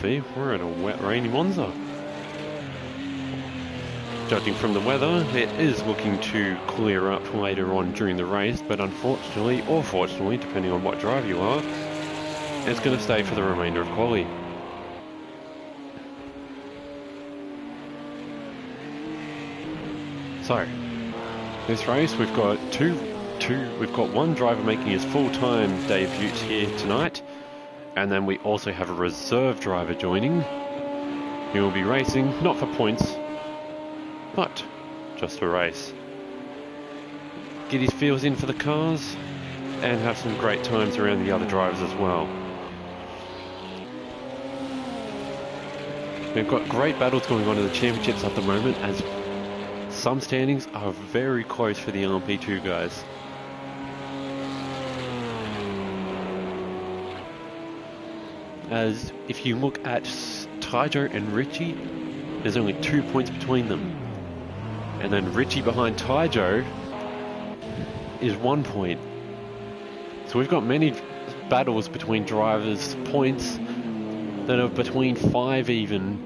atmosphere. We're in a wet, rainy Monza. Judging from the weather, it is looking to clear up later on during the race, but unfortunately, or fortunately, depending on what driver you are, it's going to stay for the remainder of quali. So, this race we've got we've got one driver making his full-time debut here tonight, and then we also have a reserve driver joining. He will be racing, not for points, but just for race. Get his feels in for the cars, and have some great times around the other drivers as well. We've got great battles going on in the championships at the moment, as some standings are very close for the LMP2 guys. As if you look at Tyjo and Richie, there's only 2 points between them. And then Richie behind Tyjo is 1 point. So we've got many battles between drivers' points that are between 5 even.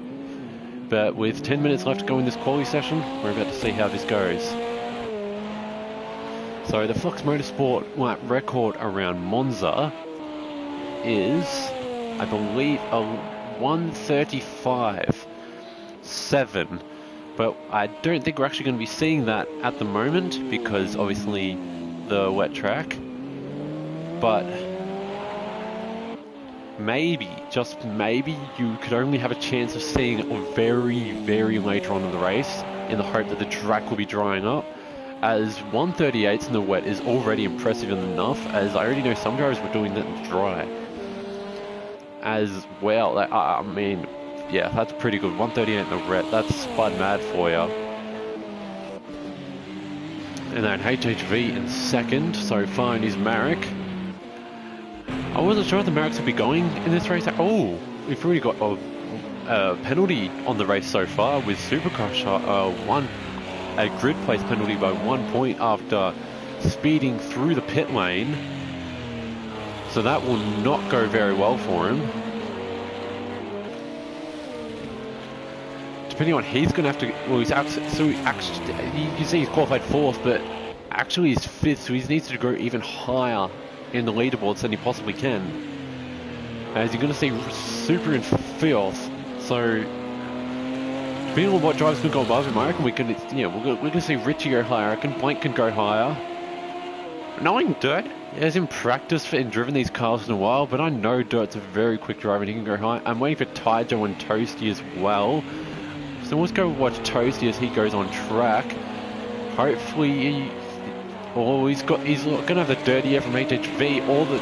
But with 10 minutes left to go in this quali session, we're about to see how this goes. So the Fluxmotorsport lap record around Monza is, I believe, a 1:35.7. But I don't think we're actually going to be seeing that at the moment because obviously the wet track. But maybe, just maybe, you could only have a chance of seeing it very, very later on in the race in the hope that the track will be drying up. As 1:38 in the wet is already impressive enough, as I already know some drivers were doing that in the dry. As well, I mean, yeah, that's pretty good. 1:38 in the wet, that's spud mad for you. And then HHV in second so far is Marek. I wasn't sure if the Mareks would be going in this race. Oh, we've already got a penalty on the race so far with Supercross, a grid place penalty by 1 point after speeding through the pit lane. So that will not go very well for him. Depending on he's going to have to, well, he's actually, so actually, you can see he's qualified 4th, but actually he's 5th, so he needs to go even higher in the leaderboards than he possibly can. As you're going to see Super in 5th, so depending on what drivers can go above him, I reckon we can, yeah, we're going to see Richie go higher. I reckon Blank can go higher. Knowing Dirt, he hasn't practiced and driven these cars in a while, but I know Dirt's a very quick driver and he can go high. I'm waiting for Tyjo and Toasty as well. So let's go watch Toasty as he goes on track. Hopefully he's going to have the dirty air from HHV or the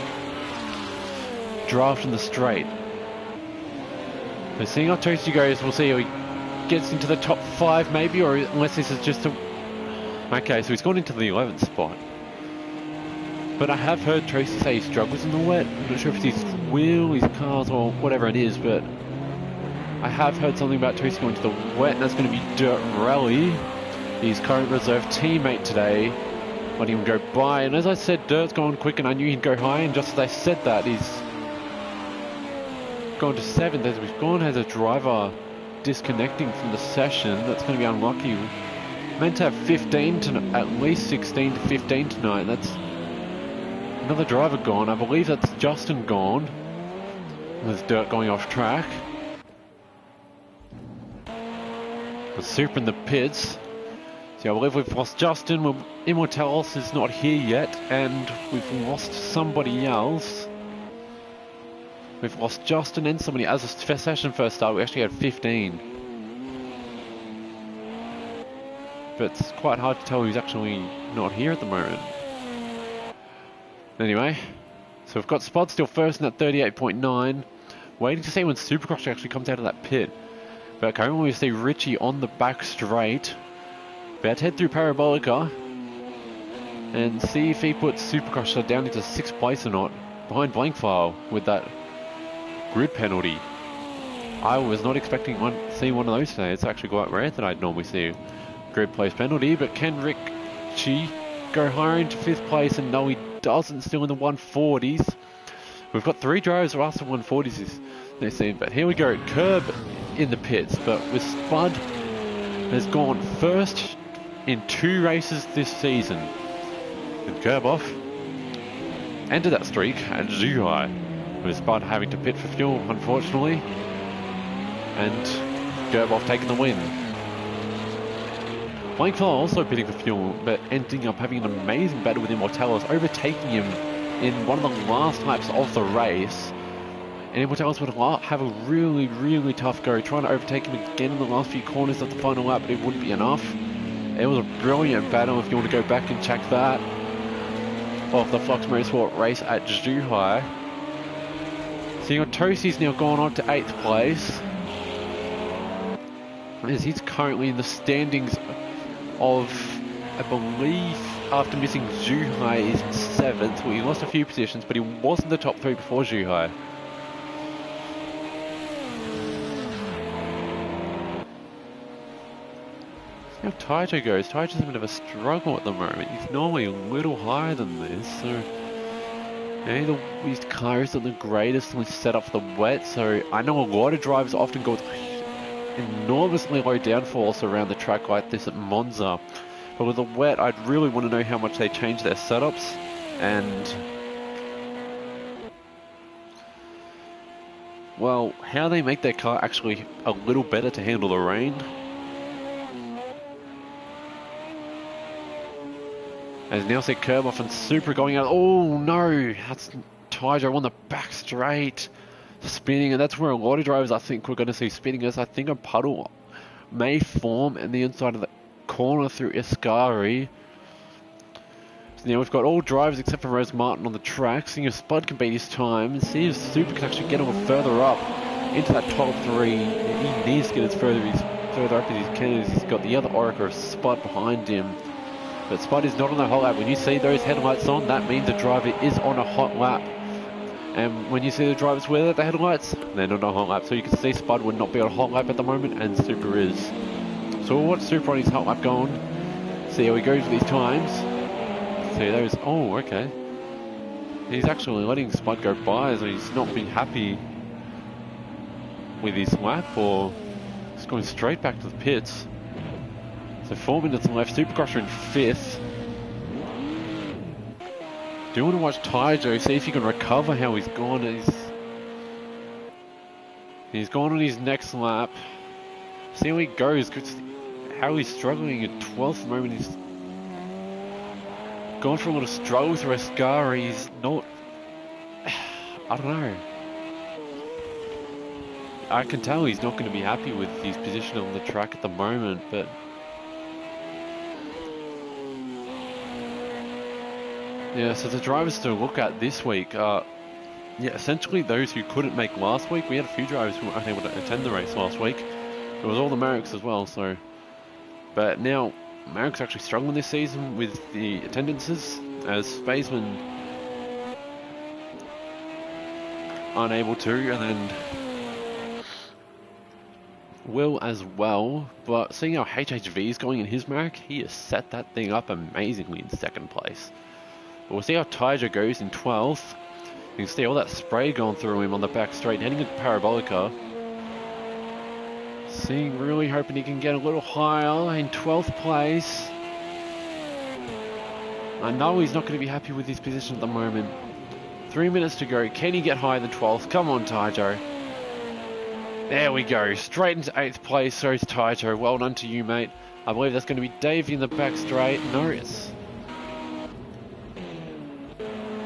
draft in the straight. So seeing how Toasty goes, we'll see how he gets into the top 5 maybe, or unless this is just a... Okay, so he's gone into the 11th spot. But I have heard Toasty say he struggles in the wet. I'm not sure if it's his wheel, his cars, or whatever it is, but I have heard something about Toasty going to the wet, and that's going to be Dirt Rally, his current reserve teammate today. Letting him go by, and as I said, Dirt's going quick, and I knew he'd go high, and just as I said that, he's gone to 7th. As we've gone as a driver disconnecting from the session, that's going to be unlucky. Meant to have 15 to at least 16 to 15 tonight. That's another driver gone. I believe that's Justin gone. There's Dirt going off track. The Super in the pits. So I believe we've lost Justin. Immortalis is not here yet, and we've lost somebody else. We've lost Justin and somebody. As the session first started, we actually had 15. But it's quite hard to tell who's actually not here at the moment. Anyway, so we've got Spud still first in at 38.9. Waiting to see when Supercross actually comes out of that pit. But currently we see Richie on the back straight. About to head through Parabolica and see if he puts Supercross down into 6th place or not, behind Blankfile with that grid penalty. I was not expecting see one of those today. It's actually quite rare that I'd normally see a grid place penalty, but can Richie go higher into 5th place? And no, he doesn't, still in the 140s. We've got 3 drivers who are after 140s this in. But here we go, Curb in the pits, but with Spud has gone first in 2 races this season. With Curb off, ended that streak, and Zhuhai, with Spud having to pit for fuel, unfortunately, and Curb off taking the win. Blankfell also pitting for fuel, but ending up having an amazing battle with Immortalis, overtaking him in one of the last laps of the race. And Immortalis would have a really, really tough go, trying to overtake him again in the last few corners of the final lap, but it wouldn't be enough. It was a brilliant battle if you want to go back and check that, of the Fluxmotorsport race at Zhuhai. So you got Tosi's now gone on to 8th place, as he's currently in the standings of, I believe, after missing Zhuhai, is 7th. Well, he lost a few positions, but he was in the top 3 before Zhuhai. How Taito goes. Taito's a bit of a struggle at the moment. He's normally a little higher than this, so his car isn't the greatest when set up for the wet, so I know a lot of drivers often go with enormously low downforce around the track like this at Monza, but with the wet I'd really want to know how much they change their setups and, well, how they make their car actually a little better to handle the rain. As now see Curb off and Super going out. Oh no, that's Taito on the back straight, spinning, and that's where a lot of drivers I think we're going to see spinning, as I think a puddle may form in the inside of the corner through Ascari. So now we've got all drivers except for Rose Martin on the track, seeing if Spud can beat his time, and see if Super can actually get a little further up into that top 3. He needs to get as further up as he can, as he's got the other Oracle of Spud behind him. But Spud is not on a hot lap. When you see those headlights on, that means the driver is on a hot lap. And when you see the drivers with the headlights, they're not on a hot lap. So you can see Spud would not be on a hot lap at the moment, and Super is. So we'll watch Super on his hot lap going. See how he goes with his times. See those. Oh, okay. He's actually letting Spud go by, so he's not being happy with his lap, or he's going straight back to the pits. So 4 minutes left, Supercrosser in 5th. Do want to watch Taito, see if he can recover how he's gone. He's gone on his next lap. See how he goes, how he's struggling at 12th moment. He's gone for a little struggle through Ascari. He's not, I don't know. I can tell he's not going to be happy with his position on the track at the moment, but yeah, so the drivers to look at this week are, essentially those who couldn't make last week. We had a few drivers who weren't able to attend the race last week. It was all the Mareks as well, so. But now, Marek's actually struggling this season with the attendances, as Spaceman unable to, and then Will as well. But seeing how HHV is going in his Marek, he has set that thing up amazingly in 2nd place. But we'll see how Taito goes in 12th. You can see all that spray going through him on the back straight, heading into Parabolica. Seeing, really hoping he can get a little higher in 12th place. I know he's not going to be happy with his position at the moment. 3 minutes to go. Can he get higher than 12th? Come on, Taito. There we go. Straight into 8th place. So is Taito. Well done to you, mate. I believe that's going to be Davey in the back straight. No, it's...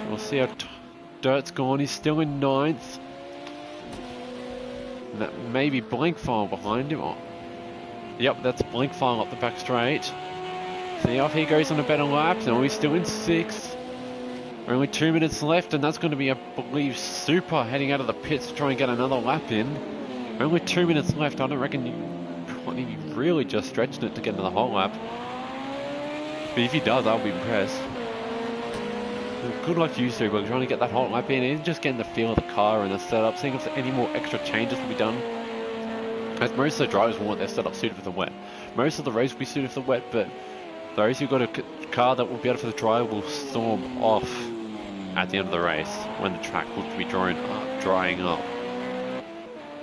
We'll see how Dirt's gone. He's still in 9th. And that may be Blinkfile behind him. Oh. Yep, that's Blinkfile up the back straight. See how he goes on a better lap. No, he's still in 6th. Only 2 minutes left, and that's going to be, I believe, Super heading out of the pits to try and get another lap in. Only 2 minutes left. I don't reckon you really just stretching it to get another whole lap. But if he does, I'll be impressed. Good luck to you, Super, trying to get that hot lap in and just getting the feel of the car and the setup, seeing if any more extra changes will be done. As most of the drivers want their setup suited for the wet. Most of the race will be suited for the wet, but those who've got a car that will be better for the dry will storm off at the end of the race when the track will be drying up.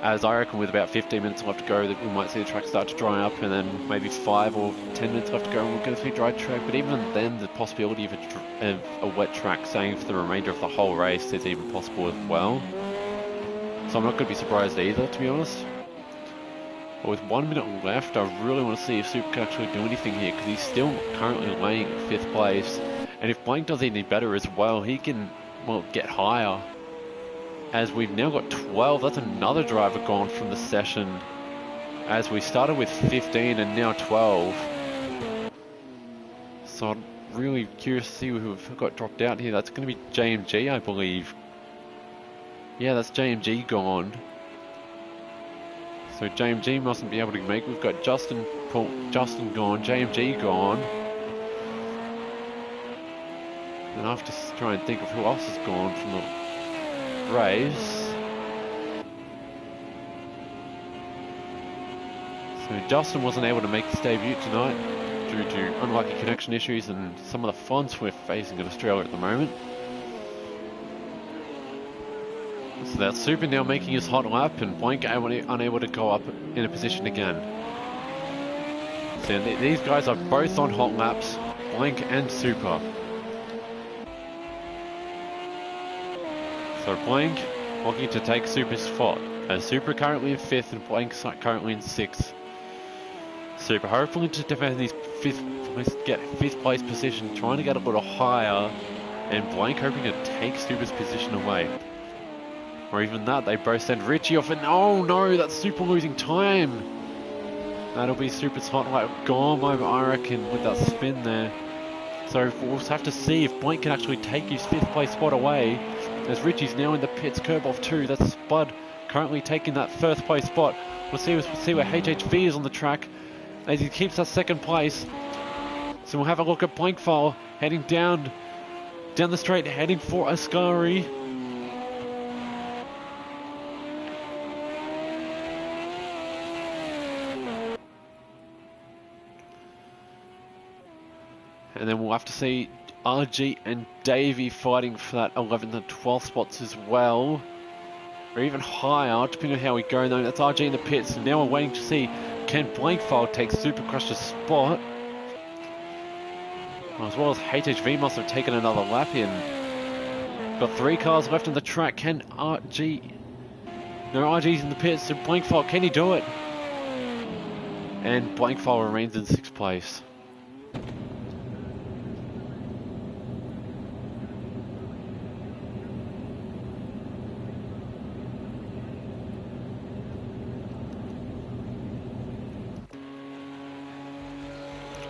As I reckon with about 15 minutes left to go that we might see the track start to dry up, and then maybe 5 or 10 minutes left to go and we're going to see dry track. But even then the possibility of a wet track staying for the remainder of the whole race is even possible as well. So I'm not going to be surprised either, to be honest. But with 1 minute left, I really want to see if Super can actually do anything here, because he's still currently laying 5th place. And if Blank does any better as well, he can, well, get higher. As we've now got 12, that's another driver gone from the session. As we started with 15 and now 12. So I'm really curious to see who we've got dropped out here. That's going to be JMG, I believe. Yeah, that's JMG gone. So JMG mustn't be able to make. We've got Justin gone, JMG gone. And I have to try and think of who else has gone from the race. So Justin wasn't able to make his debut tonight due to unlucky connection issues and some of the fonts we're facing in Australia at the moment. So that's Super now making his hot lap, and Blank unable to go up in a position again. So these guys are both on hot laps, Blank and Super. So Blank looking to take Super's spot, as Super currently in 5th and Blank currently in 6th. Super hopefully to defend his 5th place position, trying to get a little higher, and Blank hoping to take Super's position away. Or even that, they both send Richie off, and oh no, that's Super losing time. That'll be Super's hot lap gone, I reckon, with that spin there. So we'll have to see if Blank can actually take his 5th place spot away. As Richie's now in the pits, curb off 2. That's Spud currently taking that 1st place spot. We'll see where HHV is on the track as he keeps that 2nd place. So we'll have a look at Blankfile heading down the straight, heading for Ascari. And then we'll have to see RG and Davey fighting for that 11th and 12th spots as well. Or even higher, depending on how we go. Though that's RG in the pits. And now we're waiting to see, can Blankfile take Supercrush's spot? As well as HHV must have taken another lap in. Got 3 cars left on the track. Can RG... No, RG's in the pits. So Blankfile, can he do it? And Blankfile remains in 6th place.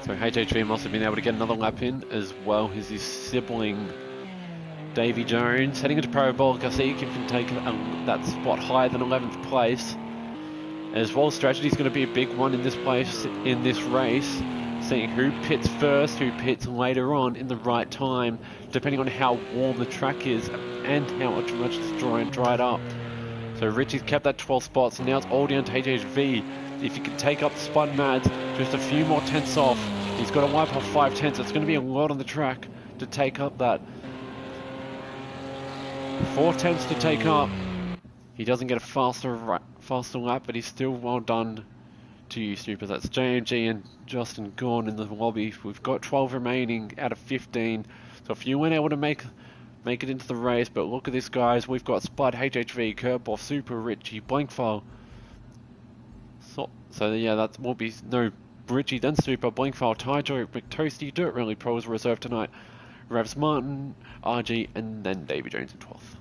So HHV must have been able to get another lap in, as well as his sibling Davy Jones. Heading into Parabolic, I see if he can take that spot higher than 11th place. As well, strategy is going to be a big one in this race. Seeing who pits first, who pits later on in the right time, depending on how warm the track is and how much it's dried up. So Richie's kept that 12 spots, and now it's all down to HHV. If he can take up the Spud Mads, just a few more tenths off, he's got to wipe off 5 tenths. It's going to be a lot on the track to take up that. 4 tenths to take up. He doesn't get a faster lap, but he's still well done to you, Super. That's JMG and Justin gone in the lobby. We've got 12 remaining out of 15. So if you weren't able to make it into the race, but look at this, guys. We've got Spud, HHV, Curboff, Super, Richie, Blankfile. So yeah, that will be no Richie, then Super, Blankfile, Tyjo, McToasty, Dirt Rally Pro is reserved tonight. Revs Martin, RG, and then Davy Jones in 12th.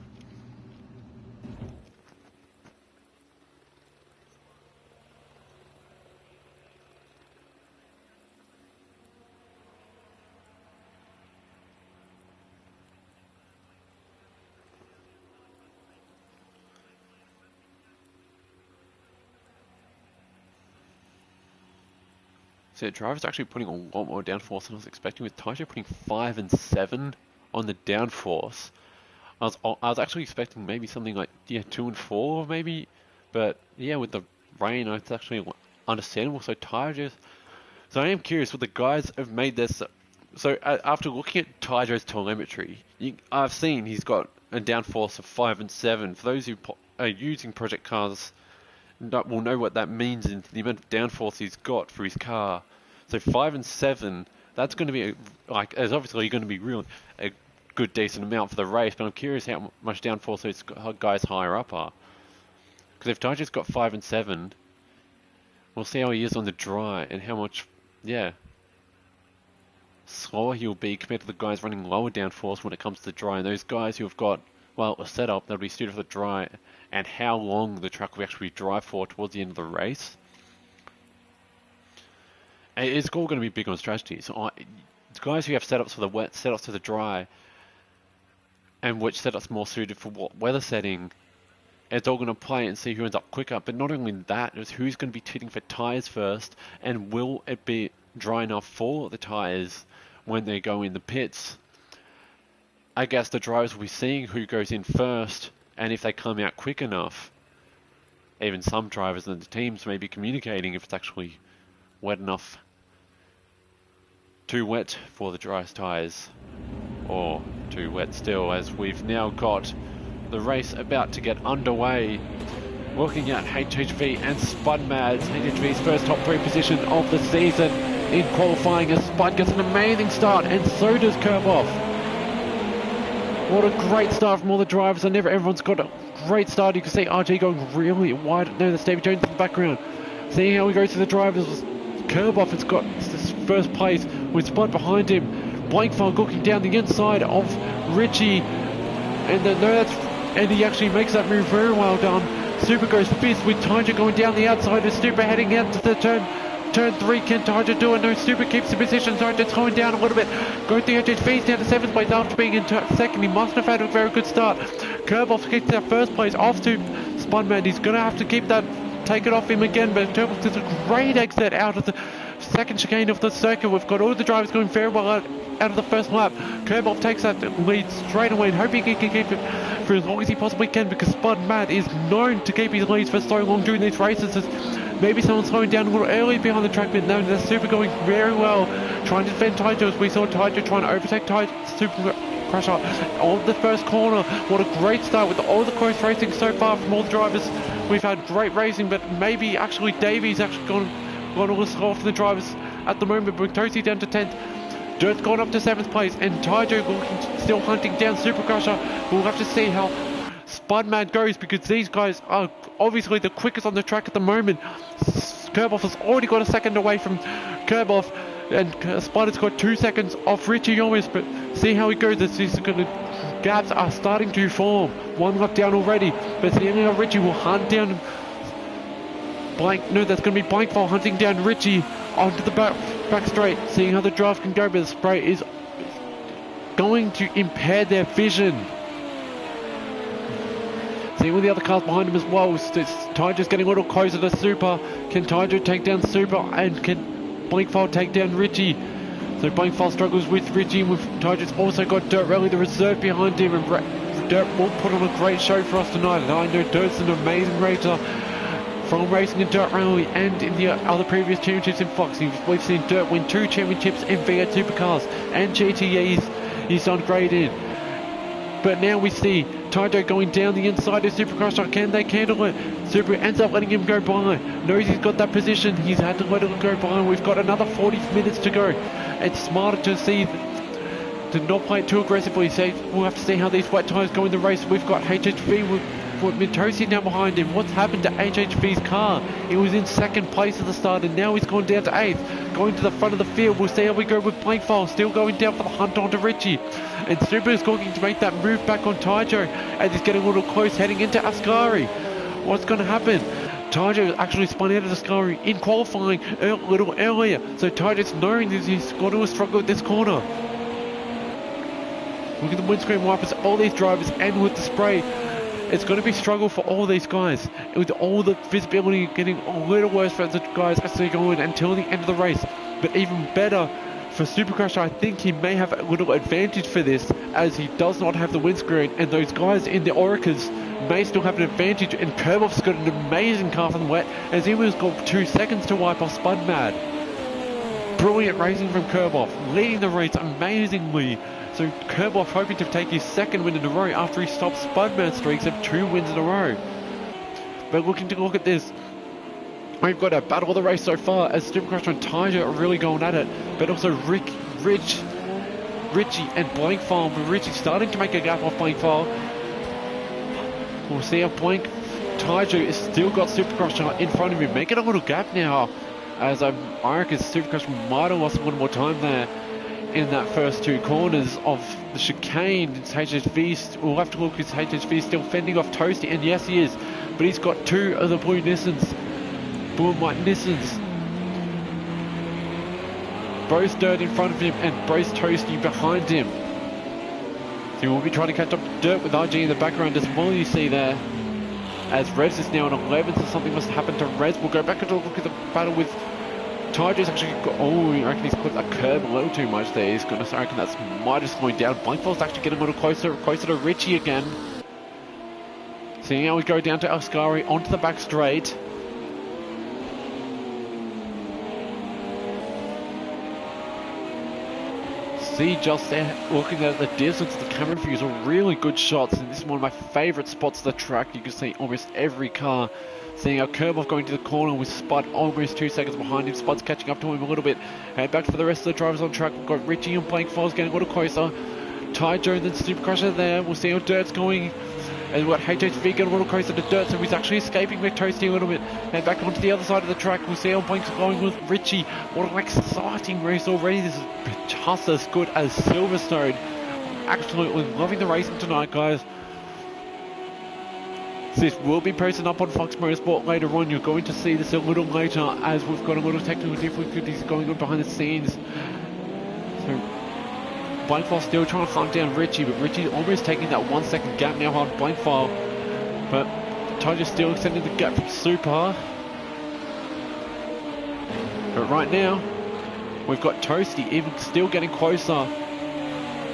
So the driver's actually putting a lot more downforce than I was expecting, with Tyjo putting 5 and 7 on the downforce. I was actually expecting maybe something like 2 and 4 maybe, but yeah, with the rain it's actually understandable. So Tyjo's, so I am curious what the guys have made this. So after looking at Tyjo's telemetry, I've seen he's got a downforce of 5 and 7. For those who are using Project Cars will know what that means in the amount of downforce he's got for his car. So 5 and 7, that's going to be there's obviously going to be a good decent amount for the race, but I'm curious how much downforce those guys higher up are. Because if Taiju's got 5 and 7, we'll see how he is on the dry and how much, slower he'll be compared to the guys running lower downforce when it comes to the dry. And those guys who have got, well, a setup that'll be suited for the dry, and how long the track will actually drive for towards the end of the race. And it's all going to be big on strategy. So guys who have setups for the wet, setups for the dry, and which setup's more suited for what weather setting, it's all going to play and see who ends up quicker. But not only that, it's who's going to be hitting for tyres first, and will it be dry enough for the tyres when they go in the pits. I guess the drivers will be seeing who goes in first, and if they come out quick enough. Even some drivers and the teams may be communicating if it's actually wet enough, too wet for the driest tyres, or too wet still, as we've now got the race about to get underway. Looking at HHV and Spud Mads, HHV's first top 3 position of the season in qualifying, as Spud gets an amazing start, and so does Kerboff. What a great start from all the drivers, and everyone's got a great start. You can see RG going really wide. No, there's David Jones in the background. Seeing how we go to the drivers, Kerboff has got this first place with Spud behind him. Blankfeld looking down the inside of Richie, and he actually makes that move very well done. Super goes fifth with Tiger going down the outside, and Super heading out to the turn 3. Can Tiger do it? No, Super keeps the position. Tiger slowing down a little bit. Going to the HHV's down to 7th place after being in second. He must have had a very good start. Kerboff keeps that first place off to Spudman. He's going to have to keep that, take it off him again, but Kerboff does a great exit out of the second chicane of the circuit. We've got all the drivers going very well out of the first lap. Kerboff takes that lead straight away, and hoping he can keep it for as long as he possibly can, because Spud Mad is known to keep his leads for so long during these races. Maybe someone's slowing down a little early behind the track, but no, they're Super going very well, trying to defend Taito, as we saw Taito trying to overtake Super Crusher on the first corner. What a great start with all the close racing so far from all the drivers. We've had great racing, but maybe actually Davies actually gone a little slow for the drivers at the moment. Tosi down to 10th. Dirt's gone up to 7th place, and Taito still hunting down Super Crusher. We'll have to see how Spudman goes, because these guys are obviously the quickest on the track at the moment. Kerboff has already got a second away from Kerboff, and Spud has got 2 seconds off Richie almost, but see how he goes. Gaps are starting to form. 1 lap down already, but seeing how Richie will hunt down that's going to be Blankfall hunting down Richie onto the back straight. Seeing how the drive can go, but the spray is going to impair their vision. Seeing all the other cars behind him as well. Tiger's getting a little closer to Super. Can Tiger take down Super, and can Blankfall take down Richie? So Blankfall struggles with Richie, with Tiger's also got Dirt Rally, the reserve behind him, and Dirt will put on a great show for us tonight. And I know Dirt's an amazing racer from racing in Dirt Rally and in the other previous championships in Fox. We've seen Dirt win 2 championships in V8 Supercars and GTEs. He's done great in. But now we see Taito going down the inside of Super Crusher. Can they handle it? Super ends up letting him go by. Knows he's got that position. He's had to let it go by. We've got another 40 minutes to go. It's smarter to see, to not play it too aggressively. So we'll have to see how these wet tyres go in the race. We've got HHV with Mintosi down behind him. What's happened to HHV's car? He was in 2nd place at the start, and now he's gone down to 8th. Going to the front of the field. We'll see how we go with Blankfall. Still going down for the hunt onto Richie. And Super is going to make that move back on Taijo, and he's getting a little close heading into Ascari. What's going to happen? Taijo actually spun out of Ascari in qualifying a little earlier. So Taijo's knowing that he's got to struggle with this corner. Look at the windscreen wipers, all these drivers, and with the spray. It's going to be a struggle for all these guys, with all the visibility getting a little worse for the guys as they go in until the end of the race. But even better for Super Crusher, I think he may have a little advantage for this, as he does not have the windscreen, and those guys in the Oricas may still have an advantage. And Kerboff's got an amazing car from the wet, as he was got 2 seconds to wipe off Spud Mad. Brilliant racing from Kerboff, leading the race amazingly. So Kerboff hoping to take his 2nd win in a row after he stopped Spudman's streaks of 2 wins in a row. But looking to look at this, we've got a battle of the race so far as Supercrusher and Tiger are really going at it, but also Richie and Blankfile. But Richie starting to make a gap off Blankfile. We'll see how Tiger is still got Supercrusher in front of him, making a little gap now, as I reckon Supercrusher might have lost a little more time there in that first two corners of the chicane. It's HHV, we'll have to look, is HHV still fending off Toasty, and yes he is, but he's got two of the blue and white Nissans, both Dirt in front of him and both Toasty behind him. So we'll be trying to catch up to Dirt with RG in the background as well, you see there, as Revs is now on 11, so something must have happened to Revs. We'll go back and look at the battle with Tiger's actually got, I reckon he's clipped that curb a little too much there. I reckon that's might have slowed down. Blankfall's actually getting a little closer to Richie again. Seeing how we go down to Ascari onto the back straight. See just there, looking at the distance of the camera views are really good shots, and this is one of my favourite spots of the track. You can see almost every car. Seeing our curve off going to the corner with Spud almost 2 seconds behind him. Spud's catching up to him a little bit. And back for the rest of the drivers on track. We've got Richie and Blankfiles getting a little closer. Ty Jones and Supercrusher there. We'll see how Dirt's going. And we've got HHV getting a little closer to Dirt, so he's actually escaping with Toasty a little bit. And back onto the other side of the track, we'll see how Blank's going with Richie. What an exciting race already. This is just as good as Silverstone. Absolutely loving the racing tonight, guys. This will be posted up on Fluxmotorsport later on. You're going to see this a little later as we've got a little technical difficulties going on behind the scenes. So Blankfile still trying to hunt down Richie, but Richie almost taking that 1 second gap now on Blankfile. But Tiger's still extending the gap from Super. But right now, we've got Toasty even still getting closer.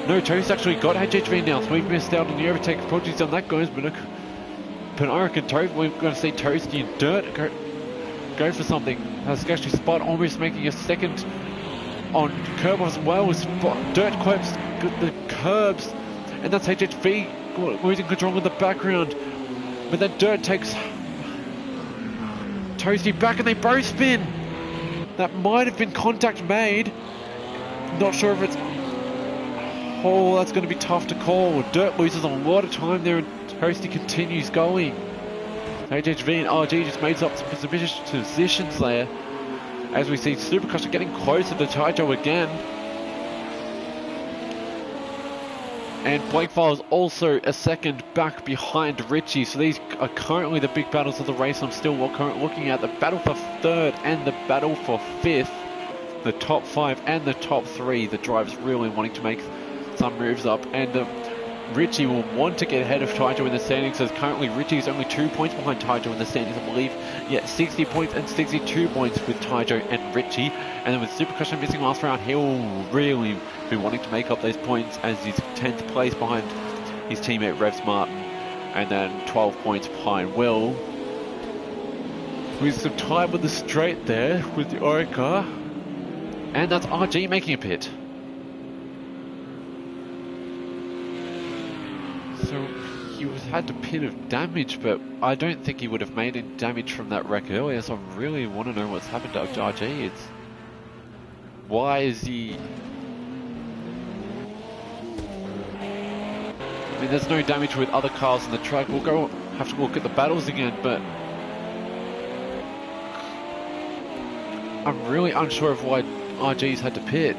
No, Toasty actually got HHV now, so we've missed out on the overtake approaches on that, guys. But I reckon we're going to see Toasty and Dirt go for something. That's actually Spot almost making a second on curb as well. With Dirt clips the curbs, and that's HHV losing control in the background. But then Dirt takes Toasty back and they both spin. That might have been contact made. Not sure if it's... Oh, that's going to be tough to call. Dirt loses a lot of time there and Toasty continues going. HHV and RG just made up some positions there. As we see Supercrusher getting closer to Taijo again. And Blankfile is also a second back behind Richie. So these are currently the big battles of the race. I'm still looking at the battle for third and the battle for fifth. The top 5 and the top 3. The drivers really wanting to make some moves up. And Richie will want to get ahead of Taijo in the standings, as currently Richie is only 2 points behind Taijo in the standings, I believe. Yeah, 60 points and 62 points with Taijo and Richie. And then with Supercrusher missing last round, he'll really be wanting to make up those points, as he's 10th place behind his teammate Revs Martin, and then 12 points behind Will. With some time on the straight there with the Orica. And that's RG making a pit. So he had a pit of damage, but I don't think he would have made any damage from that wreck earlier, so I really want to know what's happened to RG. Why is he... I mean, there's no damage with other cars on the track. We'll have to look at the battles again, but I'm really unsure of why RG's had to pit.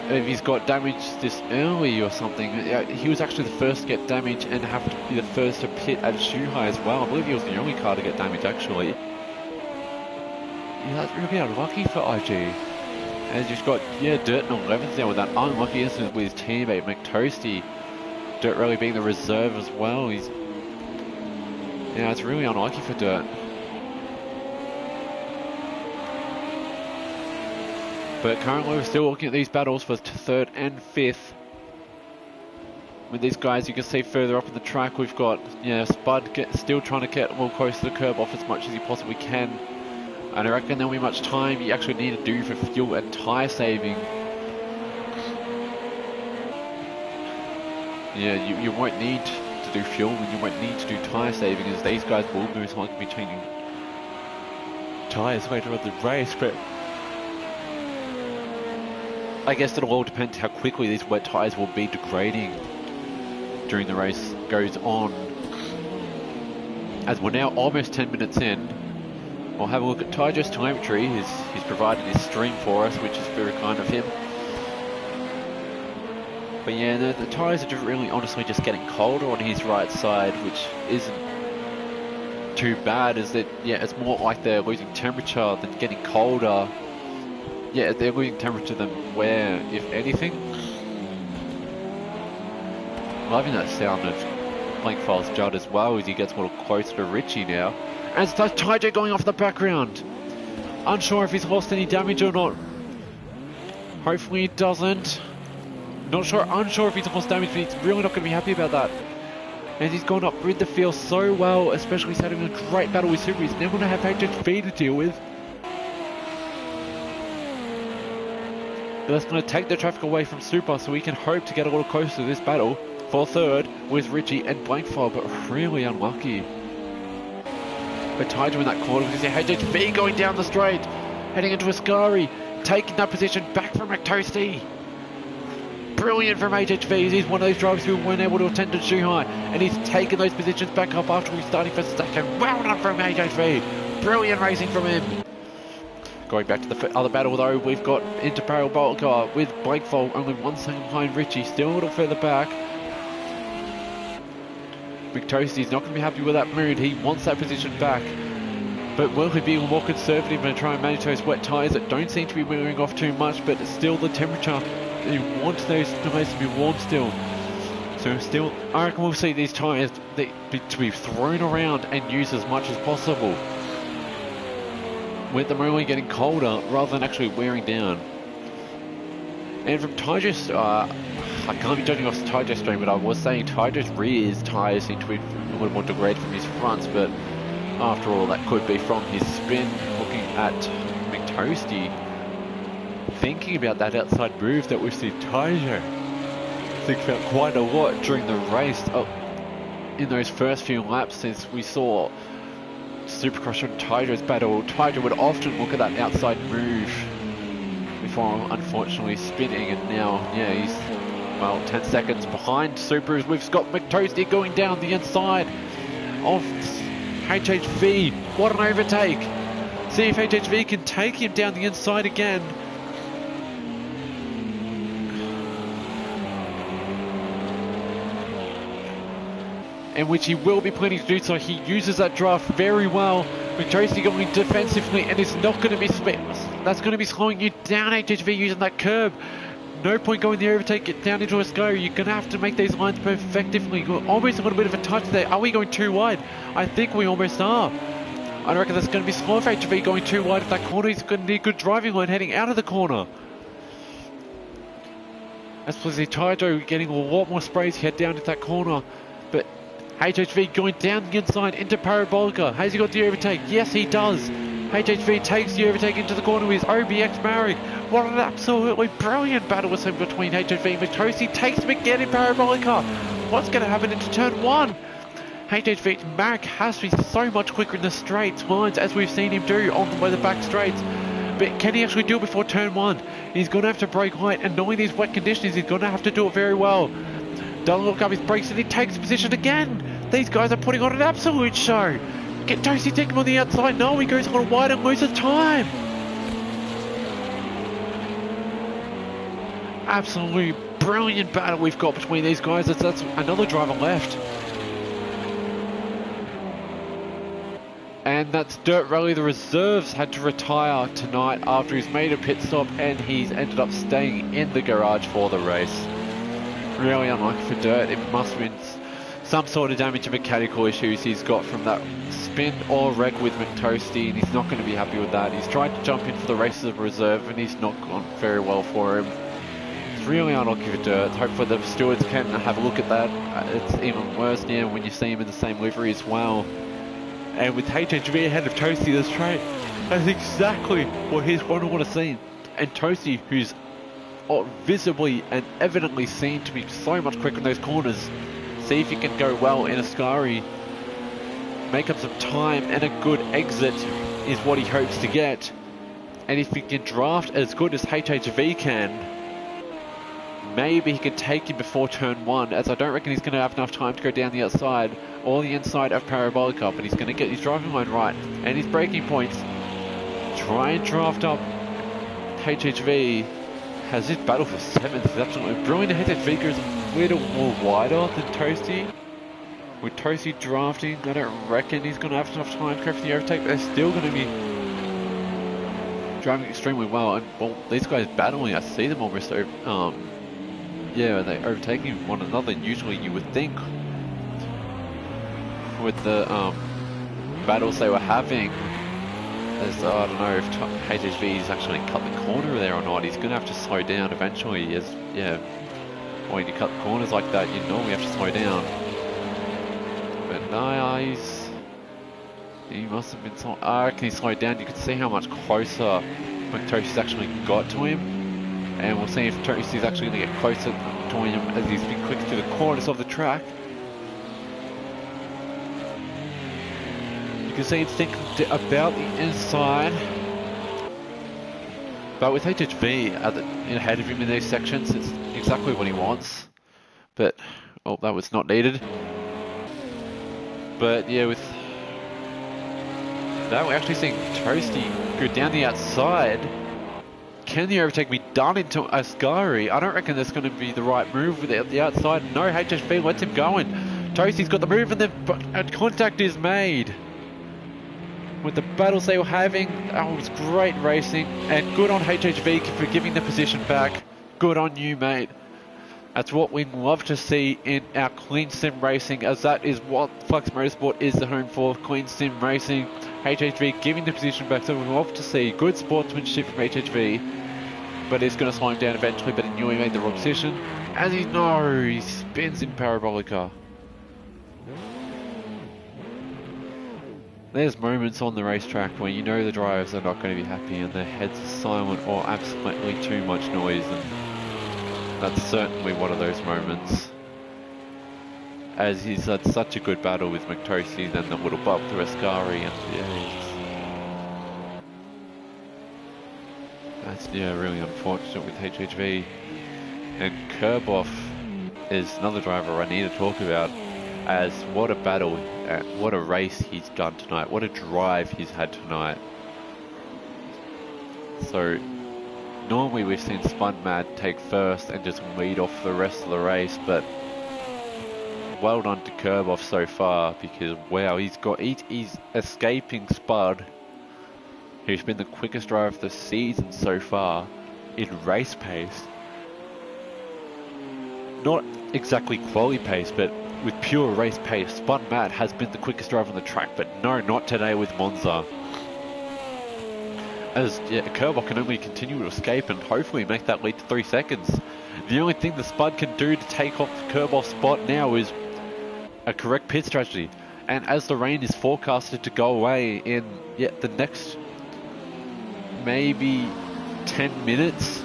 If he's got damage this early or something. He was actually the first to get damage and have to be the first to pit at Shuhai as well. I believe he was the only car to get damage, actually. Yeah, that's really unlucky for IG. And he's just got, yeah, Dirt in 11th there with that unlucky incident with his teammate McToasty. Dirt really being the reserve as well. Yeah, it's really unlucky for Dirt. But currently we're still looking at these battles for 3rd and 5th. With these guys, you can see further up in the track, we've got, yeah, Spud still trying to get a little close to the curb off as much as he possibly can. And I reckon there'll be much time you actually need to do for fuel and tyre saving. Yeah, you won't need to do fuel and you won't need to do tyre saving, as these guys will most likely be changing tyres later on the race. But I guess it'll all depend how quickly these wet tyres will be degrading during the race goes on. As we're now almost 10 minutes in, we'll have a look at Tyger's telemetry. He's provided his stream for us, which is very kind of him. But yeah, the tyres are really honestly just getting colder on his right side, which isn't too bad, is that, yeah, it's more like they're losing temperature than getting colder. Yeah, they're losing temperature than wear, if anything. Loving that sound of Blankfell's Judd as well, as he gets a little closer to Richie now. And it's Tyger going off the background. Unsure if he's lost any damage or not. Hopefully he doesn't. Unsure if he's lost damage, but he's really not going to be happy about that. And he's gone up with the field so well, especially he's having a great battle with Super. He's now going to have HHV to deal with. But that's going to take the traffic away from Super, so we can hope to get a little closer to this battle for third with Richie and Blankfell, but really unlucky. But Tyger in that corner, we can see HHV going down the straight, heading into Ascari, taking that position back from McToasty. Brilliant from HHV. He's one of those drivers who weren't able to attend to Shanghai, and he's taken those positions back up after restarting for second. Well done from HHV. Brilliant racing from him. Going back to the other battle though, we've got Interparabolica with Blankfell only 1 second behind Richie, still a little further back. McToasty's not going to be happy with that mood. He wants that position back, but will he be more conservative and try and manage those wet tyres that don't seem to be wearing off too much, but still the temperature, you want those tyres to be warm still. So still, I reckon we'll see these tyres to be thrown around and used as much as possible, with them only getting colder rather than actually wearing down. And from Tyger's, I can't be judging off Tyger's stream, but I was saying Tyger's rears tyres seem to be a little more degraded from his fronts, but after all, that could be from his spin. Looking at McToasty, thinking about that outside move that we've seen Tyger think about quite a lot during the race in those first few laps, since we saw Supercross and Tyger's battle. Tyger would often look at that outside move before unfortunately spinning, and now, yeah, he's, well, 10 seconds behind Super. We've Scott McToasty going down the inside of HHV. What an overtake. See if HHV can take him down the inside again. In which he will be planning to do so. He uses that draft very well. McToasty going defensively, and it's not going to be that's going to be slowing you down, HHV, using that curb. No point going the overtake, get down into a sco. You're going to have to make these lines perfectively. Almost a little bit of a touch there. Are we going too wide? I think we almost are. I reckon that's going to be slow for HHV going too wide. If that corner, he's going to need good driving line heading out of the corner. As for the Tyger getting a lot more sprays, head down into that corner. But HHV going down the inside into Parabolica. Has he got the overtake? Yes, he does. HHV takes the overtake into the corner with his OBX Marek. What an absolutely brilliant battle was between HHV and McToasty. Takes him again in Parabolica. What's going to happen into turn 1? HHV's Marek has to be so much quicker in the straight lines, as we've seen him do on the back straights. But can he actually do it before turn 1? He's going to have to brake light, and knowing these wet conditions, he's going to have to do it very well. Doesn't look up his brakes, and he takes position again. These guys are putting on an absolute show. Get Toasty taking him on the outside. No, he goes on wide and loses time. Absolutely brilliant battle we've got between these guys. That's another driver left. And that's Dirt Rally. The reserves had to retire tonight after he's made a pit stop, and he's ended up staying in the garage for the race. Really unlucky for Dirt. It must have been some sort of damage and mechanical issues he's got from that spin or wreck with McToasty, and he's not going to be happy with that. He's tried to jump in for the race as a reserve, and he's not gone very well for him. It's really unlucky for Dirt. Hopefully the stewards can have a look at that. It's even worse now when you see him in the same livery as well. And with HHV ahead of Toasty the straight, that's exactly what he's going to want to see. And Toasty, who's visibly and evidently seen to be so much quicker in those corners, See if he can go well in Ascari. Make up some time, and a good exit is what he hopes to get. And if he can draft as good as HHV can, maybe he can take him before turn 1, as I don't reckon he's going to have enough time to go down the outside or the inside of Parabolica, but he's going to get his driving line right and his braking points. Try and draft up HHV. Has his battle for 7th is absolutely brilliant. HHV goes a little more wider than Toasty. With Toasty drafting, I don't reckon he's going to have enough time to go for the overtake, but they're still going to be driving extremely well. And well, these guys battling, I see them almost yeah, they're overtaking one another. Usually you would think with the battles they were having, as I don't know if HHV's actually cut the corner there or not. He's going to have to slow down eventually, as yeah, when you cut the corners like that, you normally have to slow down. But no, he must have been so. I reckon he slowed down. You could see how much closer McToastie's actually got to him. And we'll see if Toastie's actually going to get closer to him as he's been quick through the corners of the track. You can see he's thinking about the inside. But with HHV ahead of him in these sections, it's exactly what he wants. But, oh, that was not needed. But yeah, with that, we're actually seeing Toastie go down the outside. Can the overtake be done into Ascari? I don't reckon that's going to be the right move with the outside. No, HHV lets him go in. Toastie's got the move, and then contact is made. With the battles they were having, that was great racing, and good on HHV for giving the position back. Good on you, mate. That's what we love to see in our clean sim racing, as that is what Fluxmotorsport is the home for, clean sim racing. HHV giving the position back, so we love to see good sportsmanship from HHV, but it's going to slow him down eventually, but he knew he made the wrong decision. As he knows, he spins in Parabolica. There's moments on the racetrack where you know the drivers are not going to be happy and their heads are silent or absolutely too much noise, and that's certainly one of those moments. As he's had such a good battle with McToastie, then the little bump to Ascari, and yeah, that's really unfortunate with HHV. And Kerboff is another driver I need to talk about, as what a battle, what a race he's done tonight, what a drive he's had tonight. So normally we've seen Spun Mad take first and just lead off the rest of the race, but well done to Kerboff so far, because wow, he's escaping Spud, who's been the quickest driver of the season so far in race pace. Not exactly quality pace, but with pure race pace, Spun Mad has been the quickest driver on the track, but no, not today with Monza. As Kerboff can only continue to escape and hopefully make that lead to 3 seconds. The only thing the Spud can do to take off Kerboff's spot now is a correct pit strategy. And as the rain is forecasted to go away in the next maybe 10 minutes,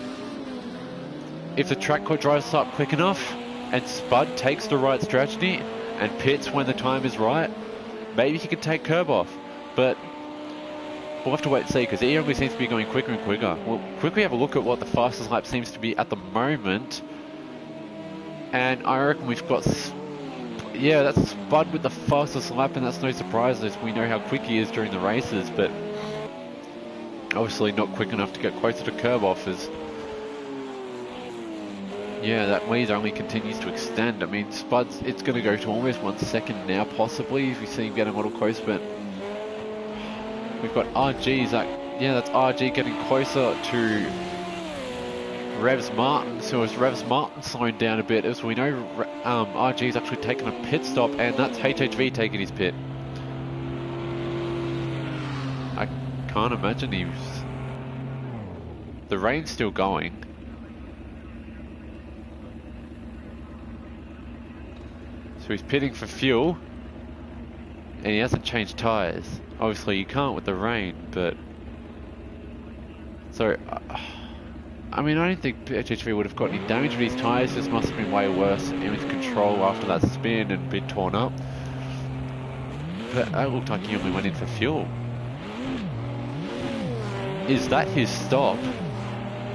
if the track drives up quick enough and Spud takes the right strategy and pits when the time is right, maybe he can take Kerboff. But we'll have to wait and see, because he only seems to be going quicker and quicker. We'll quickly have a look at what the fastest lap seems to be at the moment. And I reckon we've got, that's Spud with the fastest lap, and that's no surprise as we know how quick he is during the races, but obviously not quick enough to get closer to Kerboff, as that lead only continues to extend. I mean, Spud's, it's going to go to almost 1 second now, possibly, if we see him getting a little close, but we've got RG's, that's RG getting closer to Revs Martin. So as Revs Martin slowing down a bit, as we know RG's actually taken a pit stop, and that's HHV taking his pit. I can't imagine the rain's still going. So he's pitting for fuel, and he hasn't changed tyres. Obviously you can't with the rain, but so I mean, I don't think HHV would have got any damage with his tyres. This must have been way worse in his control after that spin and been torn up. But it looked like he only went in for fuel. Is that his stop?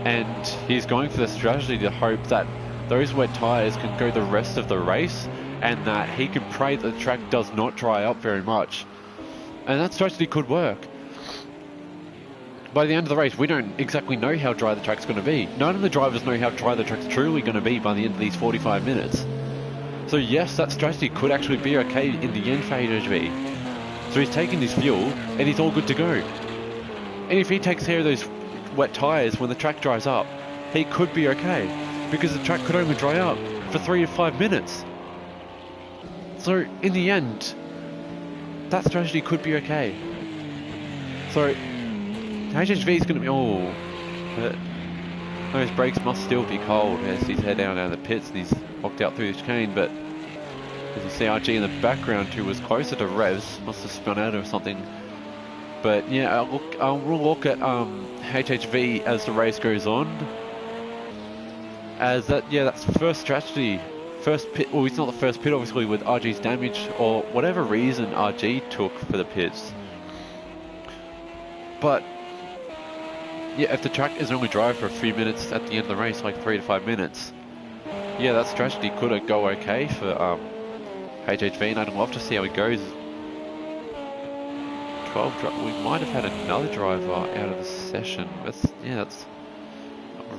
And he's going for the strategy to hope that those wet tyres can go the rest of the race and that he can pray that the track does not dry up very much. And that strategy could work. By the end of the race, we don't exactly know how dry the track's going to be. None of the drivers know how dry the track's truly going to be by the end of these 45 minutes. So yes, that strategy could actually be okay in the end for HHV. So he's taking his fuel and he's all good to go. And if he takes care of those wet tyres when the track dries up, he could be okay. Because the track could only dry up for 3 to 5 minutes. So in the end, that strategy could be okay. So HHV is going to be... Oh, but those brakes must still be cold as he's heading down the pits and he's walked out through the chicane. But as you see RG in the background who was closer to Revs, must have spun out or something. But yeah, we'll look at HHV as the race goes on. As that, yeah, that's the first strategy. First pit, well, it's not the first pit obviously with RG's damage or whatever reason RG took for the pits. But yeah, if the track is only dry for a few minutes at the end of the race, like 3 to 5 minutes, yeah, that strategy could go okay for HHV, and I'd love to see how it goes. 12, we might have had another driver out of the session. That's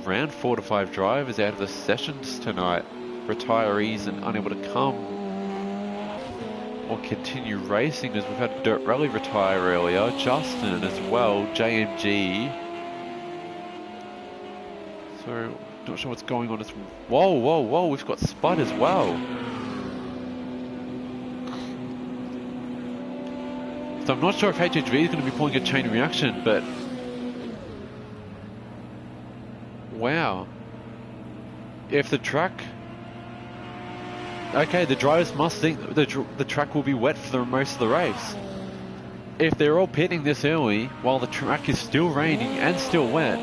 around 4 to 5 drivers out of the sessions tonight. Retirees and unable to come or continue racing, as we've had Dirt Rally retire earlier. Justin as well, JMG. So, not sure what's going on. Whoa, we've got Spud as well. So I'm not sure if HHV is going to be pulling a chain reaction, but... Wow. If the track... Okay, the drivers must think the track will be wet for the most of the race. If they're all pitting this early, while the track is still raining and still wet,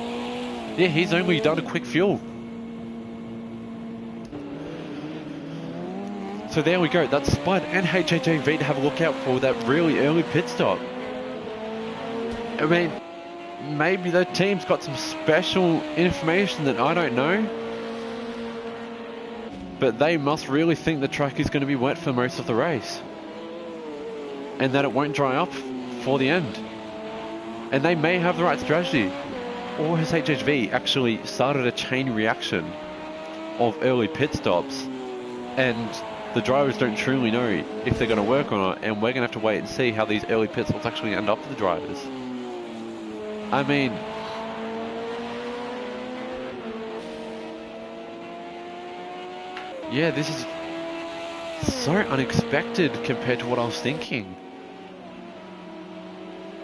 yeah, he's only done a quick fuel. So there we go, that's Spud and HHV to have a look out for that really early pit stop. I mean, maybe the team's got some special information that I don't know. But they must really think the track is going to be wet for most of the race. And that it won't dry up for the end. And they may have the right strategy. Or has HHV actually started a chain reaction of early pit stops and the drivers don't truly know if they're going to work or not, and we're going to have to wait and see how these early pit stops actually end up for the drivers. I mean, yeah, this is so unexpected compared to what I was thinking.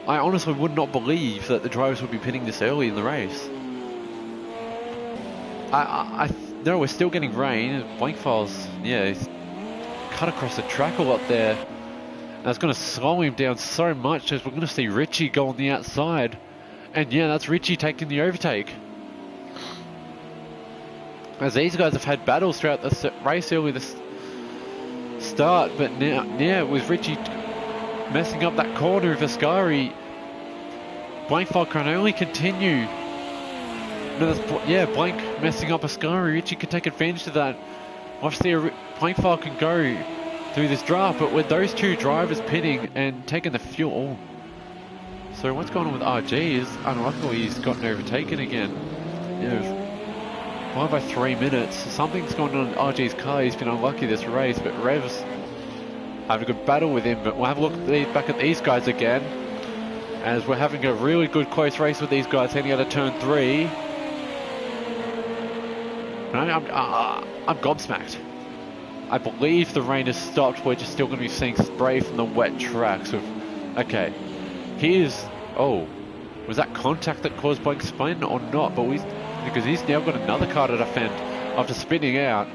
I honestly would not believe that the drivers would be pitting this early in the race. No, we're still getting rain. Blank files, yeah, he's cut across the track a lot there. And it's going to slow him down so much as we're going to see Richie go on the outside. And yeah, that's Richie taking the overtake. As these guys have had battles throughout the race early this start, but now, yeah, with Richie messing up that corner of Ascari, Blankfile can only continue. No, that's, yeah, Blank messing up Ascari. Richie can take advantage of that. Obviously, Blankfile can go through this draft, but with those two drivers pitting and taking the fuel. So what's going on with RG is unluckily he's gotten overtaken again. Yeah, why by 3 minutes? Something's going on in RG's car. He's been unlucky this race, but Revs having a good battle with him. But we'll have a look back at these guys again, as we're having a really good close race with these guys heading out of turn 3. I'm gobsmacked. I believe the rain has stopped. We're just still going to be seeing spray from the wet track. So, okay, here's... Oh, was that contact that caused Blank spin or not? But because he's now got another car to defend after spinning out.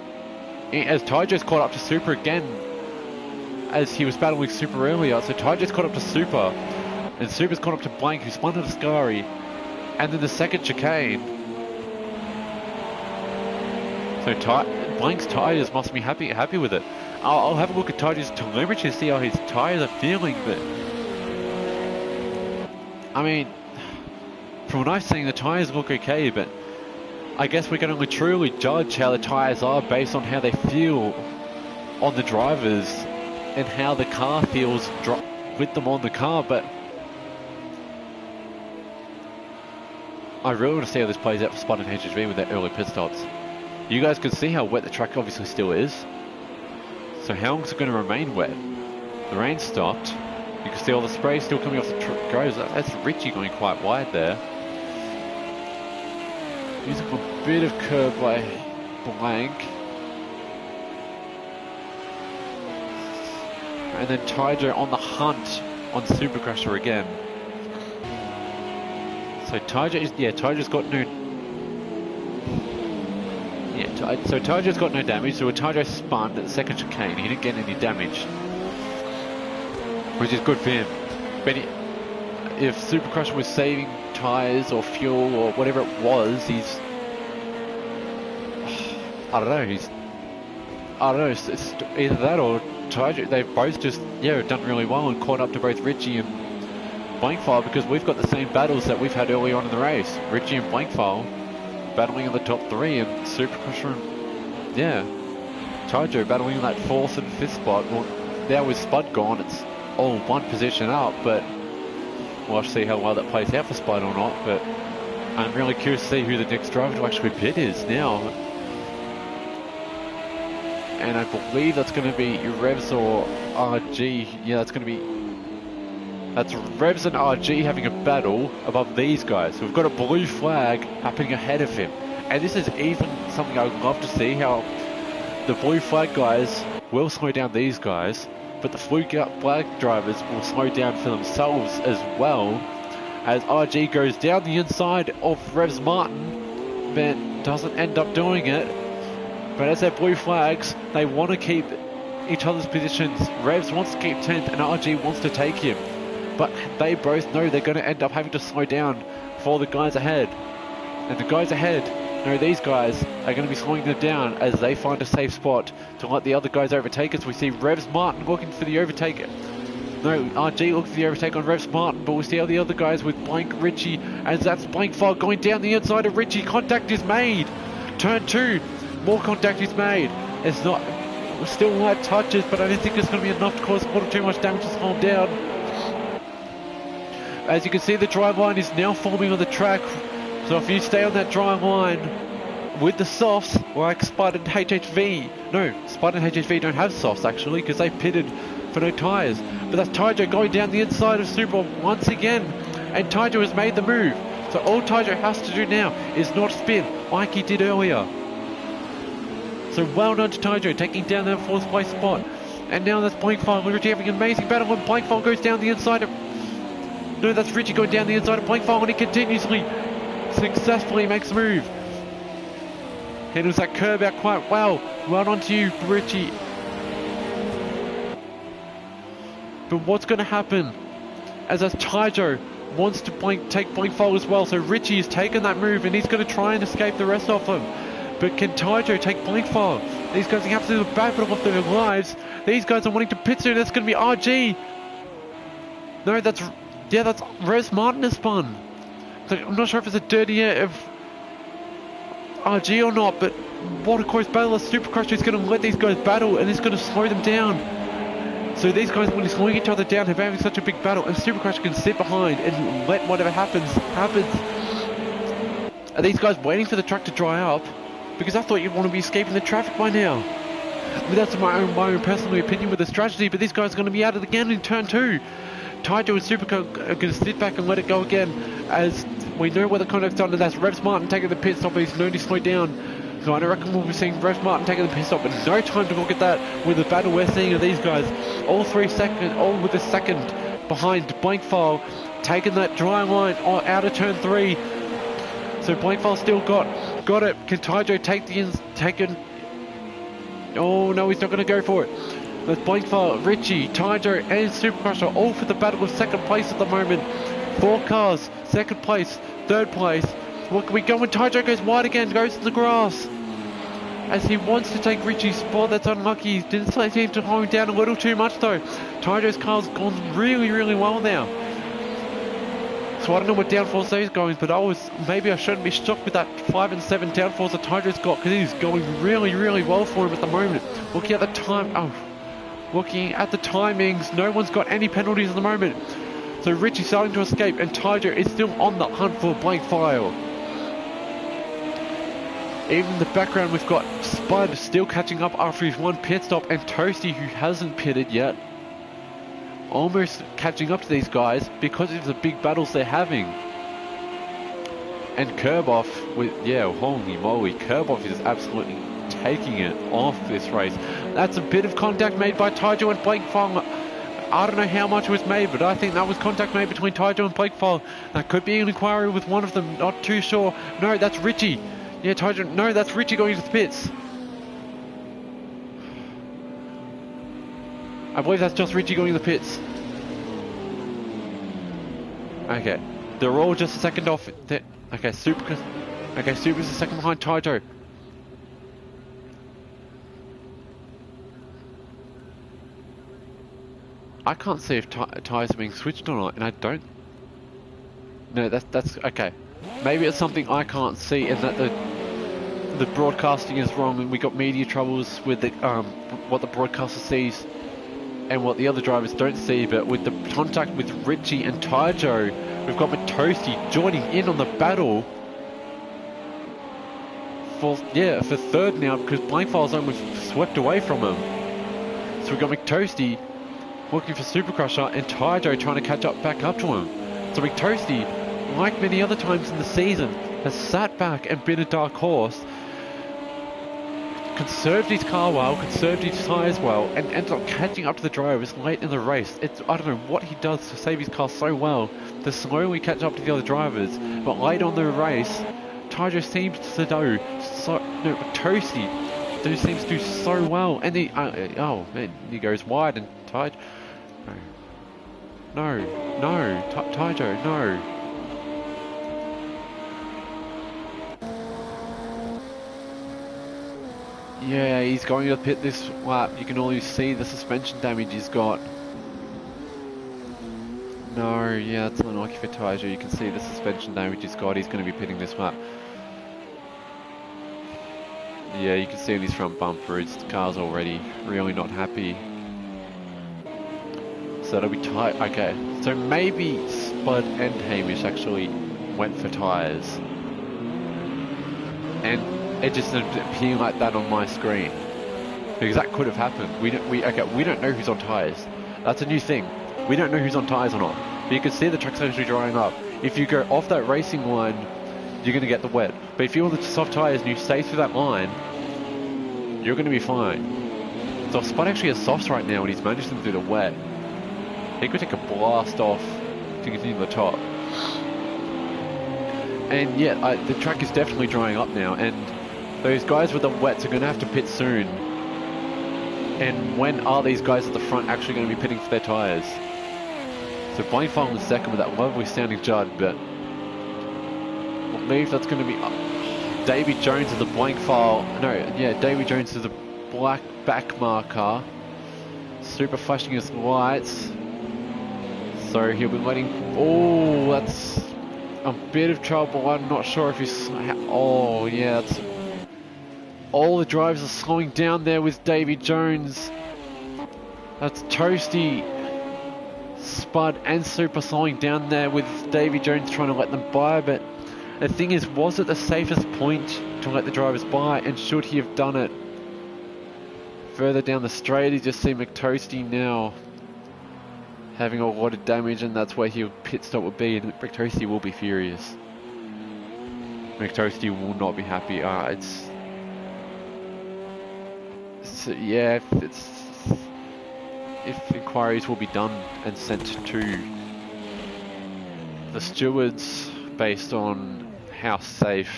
As Ty just caught up to Super again, as he was battling Super earlier. So Ty just caught up to Super, and Super's caught up to Blank, who spun to Ascari, and then the second chicane. So Blank's tyres must be happy with it. I'll have a look at Tyler's telemetry to see how his tyres are feeling, but I mean, from what I've seen, the tyres look okay, but I guess we can only truly judge how the tyres are based on how they feel on the drivers and how the car feels with them on the car. But I really want to see how this plays out for Spud and HHV with their early pit stops. You guys can see how wet the track obviously still is. So how long is it going to remain wet? The rain stopped. You can see all the spray still coming off the guys. That's Richie going quite wide there. Using a bit of curb by Blank. And then Tyjo on the hunt on Supercrusher again. So Tyjo's got no... so Tyjo's got no damage, so Tyjo spun at the second chicane. He didn't get any damage, which is good for him. But if Supercrusher was saving tyres or fuel or whatever it was, I don't know, it's either that or Tyjo. They've both just, done really well and caught up to both Richie and Blankfile, because we've got the same battles that we've had early on in the race. Richie and Blankfile battling in the top 3, and Supercrusher and Tyjo battling in that 4th and 5th spot. Well, now with Spud gone, it's all one position up, but we'll have to see how well that plays out for Spud or not. But I'm really curious to see who the next driver to actually pit is now. And I believe that's going to be Revs or RG. Yeah, that's Revs and RG having a battle above these guys. So we've got a blue flag happening ahead of him. And this is even something I would love to see, how the blue flag guys will slow down these guys, but the blue flag drivers will slow down for themselves as well, as RG goes down the inside of Revs Martin, but doesn't end up doing it. But as they're blue flags, they want to keep each other's positions. Revs wants to keep 10th and RG wants to take him. But they both know they're going to end up having to slow down for the guys ahead. And the guys ahead know these guys are going to be slowing them down as they find a safe spot to let the other guys overtake us. We see Revs Martin looking for the overtake. No, RG looks for the overtake on Revs Martin, but we see how the other guys with Blank, Richie, as that's Blankfile going down the inside of Richie. Contact is made. Turn 2. More contact is made. It's not... Still light touches, but I don't think it's going to be enough to cause a little too much damage to slow him down. As you can see, the drive line is now forming on the track. So if you stay on that drive line with the softs, like Spud and HHV. No, Spud and HHV don't have softs actually, because they pitted for no tyres. But that's Tyjo going down the inside of Super once again. And Tyjo has made the move. So all Tyjo has to do now is not spin like he did earlier. So well done to Tyjo, taking down that 4th place spot. And now that's Blankfile. Richie having an amazing battle when Blankfile goes down the inside of... No, that's Richie going down the inside of Blankfile, and he continuously, successfully makes a move. Handles that curb out quite well. Well done to you, Richie. But what's going to happen? As Tyjo wants to take Blankfile as well. So Richie has taken that move, and he's going to try and escape the rest of them. But can Tyjo take Blankfile? These guys have to do the battle of their lives. These guys are wanting to pit soon. That's going to be RG. No, that's Revs Martin has spun. So I'm not sure if it's a dirty air of RG or not, but what a close battle. Supercrusher is going to let these guys battle, and it's going to slow them down. So these guys, when they're slowing each other down, have having such a big battle, and Supercrusher can sit behind and let whatever happens. Are these guys waiting for the track to dry up? Because I thought you'd want to be escaping the traffic by now. But that's my own personal opinion with the strategy, but this guy's going to be at it again in turn 2. Tyjo and Supercar are going to sit back and let it go again, as we know where the contact's done, and that's Revs Martin taking the pit stop, but he's known to slow down. So I don't reckon we'll be seeing Revs Martin taking the pit stop, but no time to look at that with the battle we're seeing of these guys. All with a second behind Blankfile, taking that dry line out of turn 3. So Blankfile still got it. Can Tyjo take it? Oh no, he's not going to go for it. That's Blankfile, Richie, Tyjo and Supercrusher all for the battle of second place at the moment. 4 cars, second place, third place. What can we go when Tyjo goes wide again, goes to the grass? as he wants to take Richie's spot. That's unlucky. He didn't seem to hold him down a little too much though. Tyjo's car's gone really, really well now. So I don't know what downforce those going, but maybe I shouldn't be shocked with that 5 and 7 downforce that Tyjo's got, because he's going really, really well for him at the moment. Looking at the timings, no one's got any penalties at the moment. So Richie's starting to escape, and Tyjo is still on the hunt for a blank file. Even in the background, we've got Spud still catching up after his one pit stop, and Toasty, who hasn't pitted yet, almost catching up to these guys because of the big battles they're having. And Kerboff, holy moly, Kerboff is absolutely taking it off this race. That's a bit of contact made by Tyjo and Blake Fong. I don't know how much was made, but I think that was contact made between Tyjo and Blake Fong. That could be an inquiry with one of them, not too sure. No, that's Richie. Yeah, Tyjo, no, that's Richie going to the pits. I believe that's just Richie going to the pits. Okay, they're all just a second off. Okay, Super's a second behind Tyjo. I can't see if tyres are being switched or not, and I don't. No, that's okay. Maybe it's something I can't see, and that the broadcasting is wrong, and we got media troubles with the what the broadcaster sees and what the other drivers don't see. But with the contact with Richie and Tyjo, we've got Matosi joining in on the battle for third now, because Blankfile's almost swept away from him. So we've got McToasty looking for Super Crusher, and Tyjo trying to catch back up to him. So McToasty, like many other times in the season, has sat back and been a dark horse, conserved his car well, conserved his tyres well, and ended up catching up to the drivers late in the race. I don't know what he does to save his car so well to slowly catch up to the other drivers, but late on the race, Tyjo seems to do Toasty seems to do so well, and he goes wide, and Tyjo, Tyjo, no. Yeah, he's going to the pit this lap. You can always see the suspension damage he's got. No, yeah, it's unlucky for Tyjo. You can see the suspension damage he's got. He's going to be pitting this lap. Yeah, you can see in his front bumper, the car's already really not happy. So that'll be tight. Okay, so maybe Spud and Hamish actually went for tyres, and it just didn't appear like that on my screen, because that could have happened. We don't know who's on tyres. That's a new thing. We don't know who's on tyres or not. But you can see the track's actually drying up. If you go off that racing line, you're going to get the wet. But if you're on the soft tyres and you stay through that line, you're going to be fine. So Spud actually has softs right now, and he's managed them through the wet. He could take a blast off to continue the top. And yeah, the track is definitely drying up now, and those guys with the wets are going to have to pit soon. And when are these guys at the front actually going to be pitting for their tyres? So Blainfile was second with that lovely sounding Judd, but I believe that's going to be Davy Jones is the Blankfile. No, yeah, Davy Jones is a black back marker. Super flashing his lights. So he'll be letting. Oh, that's a bit of trouble. I'm not sure if he's. Oh, yeah. It's, all the drivers are slowing down there with Davy Jones. That's Toasty, Spud, and Super slowing down there with Davy Jones trying to let them by. But the thing is, was it the safest point to let the drivers by? And should he have done it further down the straight? You just see McToasty now having a lot of damage, and that's where his pit stop would be, and McToasty will be furious. McToasty will not be happy. If inquiries will be done and sent to the stewards based on how safe.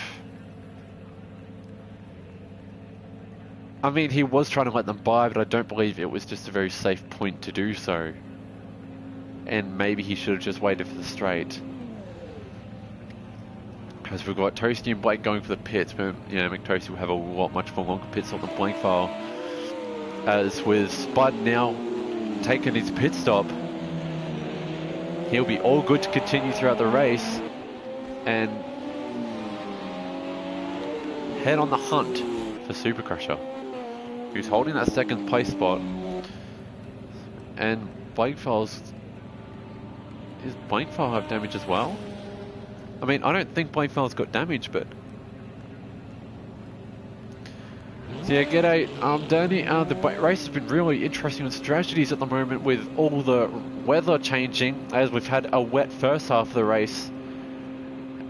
I mean, he was trying to let them by, but I don't believe it was just a very safe point to do so. And maybe he should have just waited for the straight. Because we've got Toasty and Blake going for the pits, but McToasty will have a lot much more longer pit stop than Blake file. As with Spud now taking his pit stop, he'll be all good to continue throughout the race and head on the hunt for Super Crusher, who's holding that second place spot. And Blake files, does Blake file have damage as well? I mean, I don't think Blake file's got damage, but so yeah, g'day, Danny. The race has been really interesting on strategies at the moment with all the weather changing, as we've had a wet first half of the race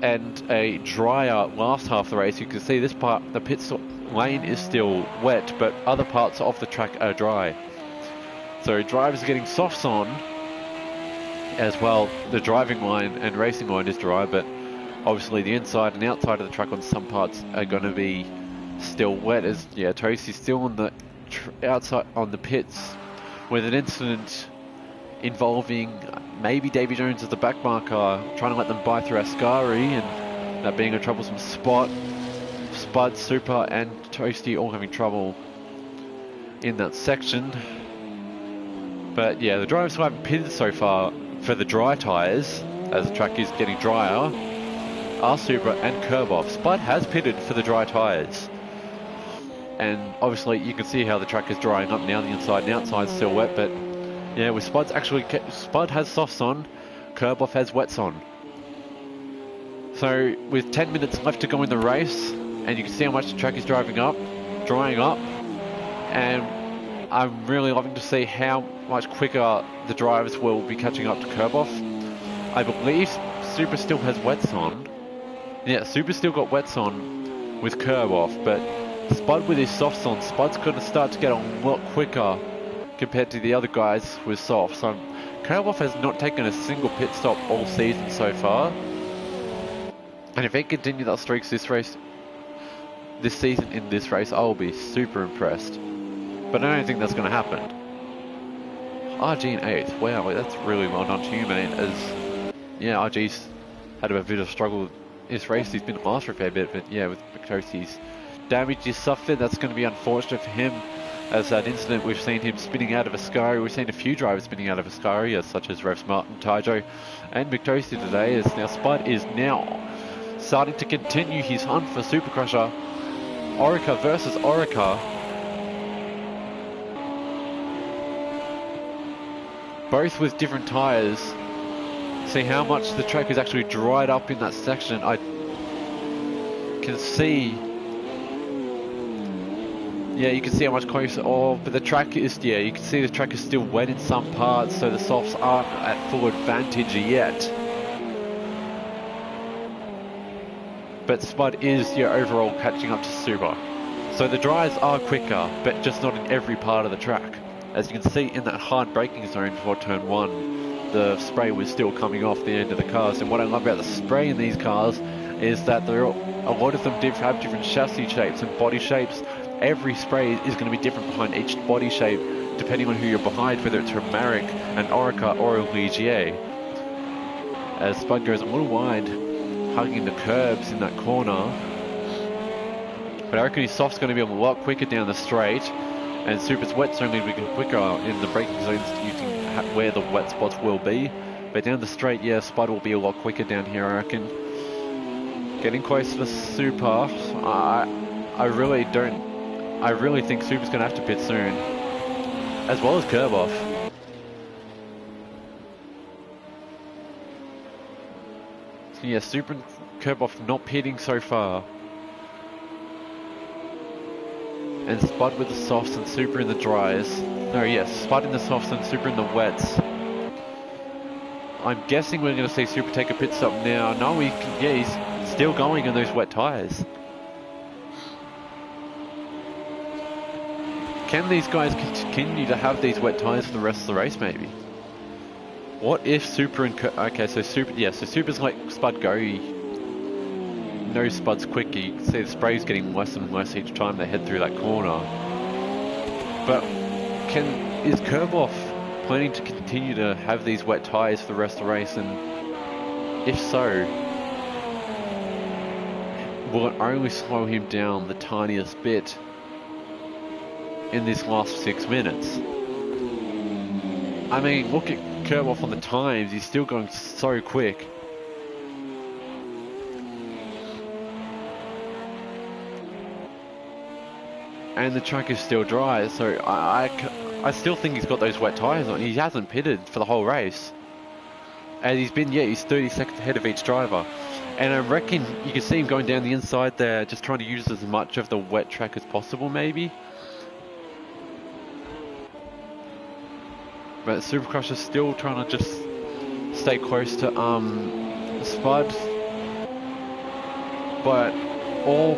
and a drier last half of the race. You can see this part, the pit stop lane is still wet, but other parts of the track are dry. So drivers are getting softs on as well. The driving line and racing line is dry, but obviously the inside and outside of the track on some parts are going to be still wet. As Toasty's still on the outside on the pits with an incident involving maybe Davy Jones as the back marker, trying to let them buy through Ascari, and that being a troublesome spot. Spud, Super and Toasty all having trouble in that section. But yeah, the drivers who haven't pitted so far for the dry tyres, as the track is getting drier, are Super and Kerboff. Spud has pitted for the dry tyres, and obviously you can see how the track is drying up now. The inside and outside still wet, but yeah, with Spud has softs on, Kerboff has wets on. So with 10 minutes left to go in the race, and you can see how much the track is drying up, and I'm really loving to see how much quicker the drivers will be catching up to Kerboff. I believe Super still has wets on. Yeah, Super still got wets on with Kerboff, but Spud with his softs on, Spud's going to start to get on a lot quicker compared to the other guys with softs. So Kerboff has not taken a single pit stop all season so far, and if he continues that streaks this season in this race, I'll be super impressed. But I don't think that's going to happen. RG in 8th, wow, that's really well done to you, mate. As RG's had a bit of struggle this race. He's been last for a fair bit, but yeah, with McToasty's damage he's suffered, that's going to be unfortunate for him. As that incident, we've seen him spinning out of Ascari. We've seen a few drivers spinning out of Ascari, such as Revs Martin, Tyjo, and McToasty today. As now Spud is now starting to continue his hunt for Super Crusher. Orica versus Orica. Both with different tyres. See how much the track is actually dried up in that section. I can see, you can see how much closer. But the track is, you can see the track is still wet in some parts, so the softs aren't at full advantage yet. But Spud is overall catching up to Super. So the dries are quicker, but just not in every part of the track. As you can see in that hard braking zone for turn 1, the spray was still coming off the end of the cars. And what I love about the spray in these cars is that a lot of them have different chassis shapes and body shapes. Every spray is going to be different behind each body shape, depending on who you're behind, whether it's a Marek, an Orica, or a Ligier. As Spud goes a little wide, hugging the curbs in that corner. But I reckon his soft's going to be a lot quicker down the straight, and Super's wet's only going to be quicker in the braking zones using where the wet spots will be. But down the straight, Spud will be a lot quicker down here, I reckon. Getting close to the Super. I really think Super's going to have to pit soon, as well as Kerboff. So Super and Kerboff not pitting so far. And Spud with the softs and Super in the dries. No, yes, Spud in the softs and Super in the wets. I'm guessing we're going to see Super take a pit stop now. No, he's still going in those wet tyres. Can these guys continue to have these wet tyres for the rest of the race, maybe? What if Super and... Okay, so Super's like Spud go. No, Spud's quick. You can see the spray's getting worse and worse each time they head through that corner. But is Kerboff planning to continue to have these wet tyres for the rest of the race? And if so, will it only slow him down the tiniest bit in this last 6 minutes. I mean, look at Kerboff on the times, he's still going so quick. And the track is still dry, so I still think he's got those wet tyres on. He hasn't pitted for the whole race. And he's 30 seconds ahead of each driver. And I reckon you can see him going down the inside there, just trying to use as much of the wet track as possible, maybe. But Supercrush is still trying to just stay close to Spud. But all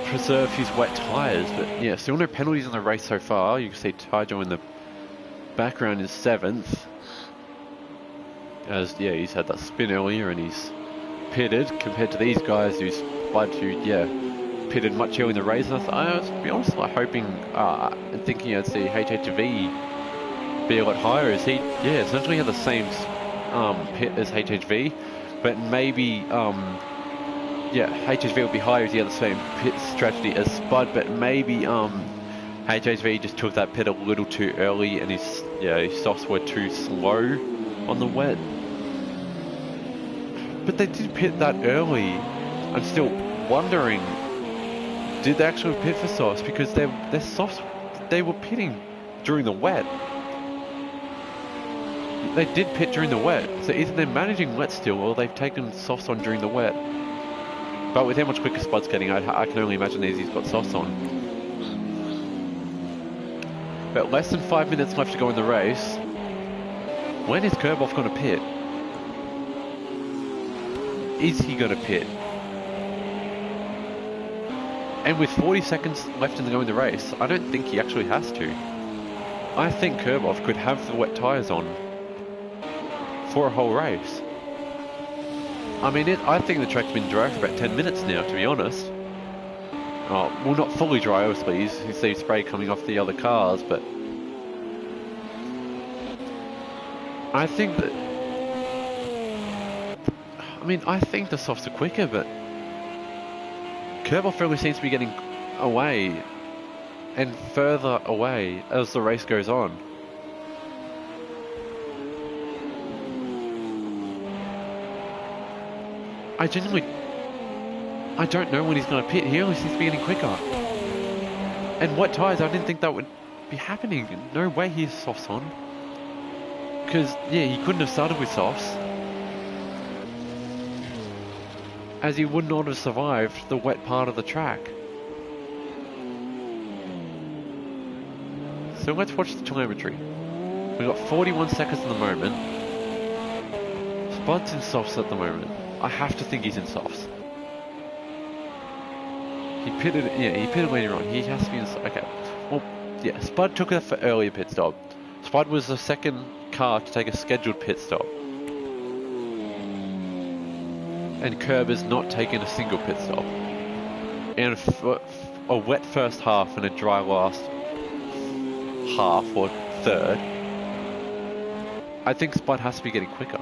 preserve his wet tyres. But yeah, still no penalties in the race so far. You can see Taijo in the background is 7th. As yeah, he's had that spin earlier and he's pitted compared to these guys who's Spud who pitted much earlier in the race. And I was, to be honest, like hoping and thinking I'd see HHV be a lot higher, as he essentially had the same pit as HHV, but maybe HHV will be higher if he had the same pit strategy as Spud, but maybe HHV just took that pit a little too early and his softs were too slow on the wet. But they did pit that early. I'm still wondering, did they actually pit for softs? Because their softs, they were pitting during the wet. They did pit during the wet. So either they're managing wet still or they've taken softs on during the wet. But with how much quicker Spud's getting, I can only imagine he's got softs on. But less than 5 minutes left to go in the race. When is Kerboff going to pit? Is he going to pit? And with 40 seconds left to go in the race, I don't think he actually has to. I think Kerboff could have the wet tyres on for a whole race. I mean, I think the track's been dry for about 10 minutes now, to be honest. Oh, well, not fully dry, obviously. You see spray coming off the other cars, but I think that, I think the softs are quicker, but Kerboff really seems to be getting away and further away as the race goes on. I don't know when he's going to pit. He only seems to be getting quicker. And wet tyres, I didn't think that would be happening. No way he has softs on. Because, yeah, he couldn't have started with softs, as he would not have survived the wet part of the track. So let's watch the telemetry. We've got 41 seconds at the moment. Spud's in softs at the moment. I have to think he's in softs. He pitted later on. He has to be in softs. Okay. Well, yeah, Spud took it for earlier pit stop. Spud was the second car to take a scheduled pit stop. And Kerb has not taken a single pit stop. And a wet first half and a dry last half or third. I think Spud has to be getting quicker.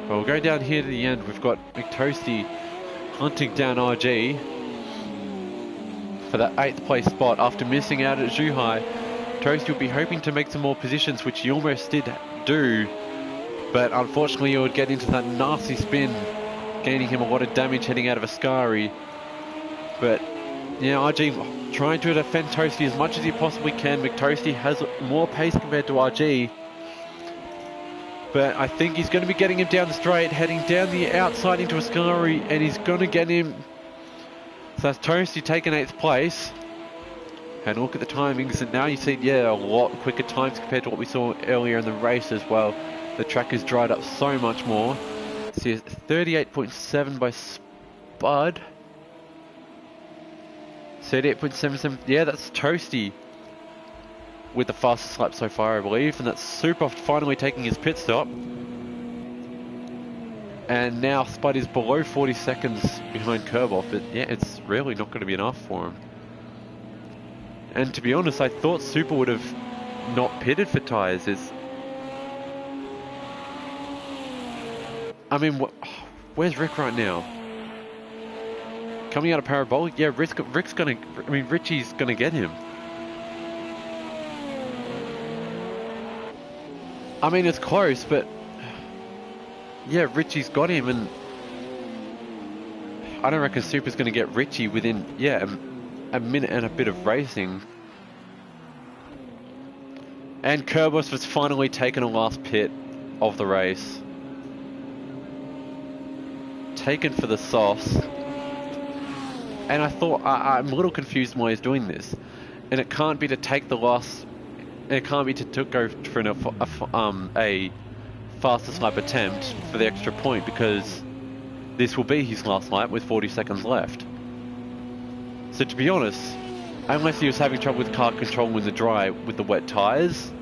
Well, we'll go down here to the end. We've got McToasty hunting down RG for that 8th place spot after missing out at Zhuhai. Toasty will be hoping to make some more positions, which he almost did do, but unfortunately he would get into that nasty spin, gaining him a lot of damage heading out of Ascari. But yeah, RG trying to defend Toasty as much as he possibly can. McToasty has more pace compared to RG, but I think he's going to be getting him down the straight, heading down the outside into Ascari, and he's going to get him. So that's Toasty taking 8th place. And look at the timings, and now you see, a lot quicker times compared to what we saw earlier in the race as well. The track has dried up so much more. See, 38.7 by Spud. 38.77, yeah, that's Toasty with the fastest lap so far, I believe. And that's Super finally taking his pit stop. And now Spud is below 40 seconds behind Kerboff, but yeah, it's really not going to be enough for him. And to be honest, I thought Super would have not pitted for tyres. I mean, where's Rick right now? Coming out of parabolic? Yeah, Rick's gonna... I mean, Richie's gonna get him. I mean, it's close, but... Yeah, Richie's got him, and... I don't reckon Super's gonna get Richie within, yeah, a minute and a bit of racing. And Kerbos has finally taken a last pit of the race. Taken for the sauce. And I thought, I'm a little confused why he's doing this. And it can't be to take the last... It can't be to go for a fastest lap attempt for the extra point, because this will be his last lap with 40 seconds left. So to be honest, unless he was having trouble with car control in the dry with the wet tyres,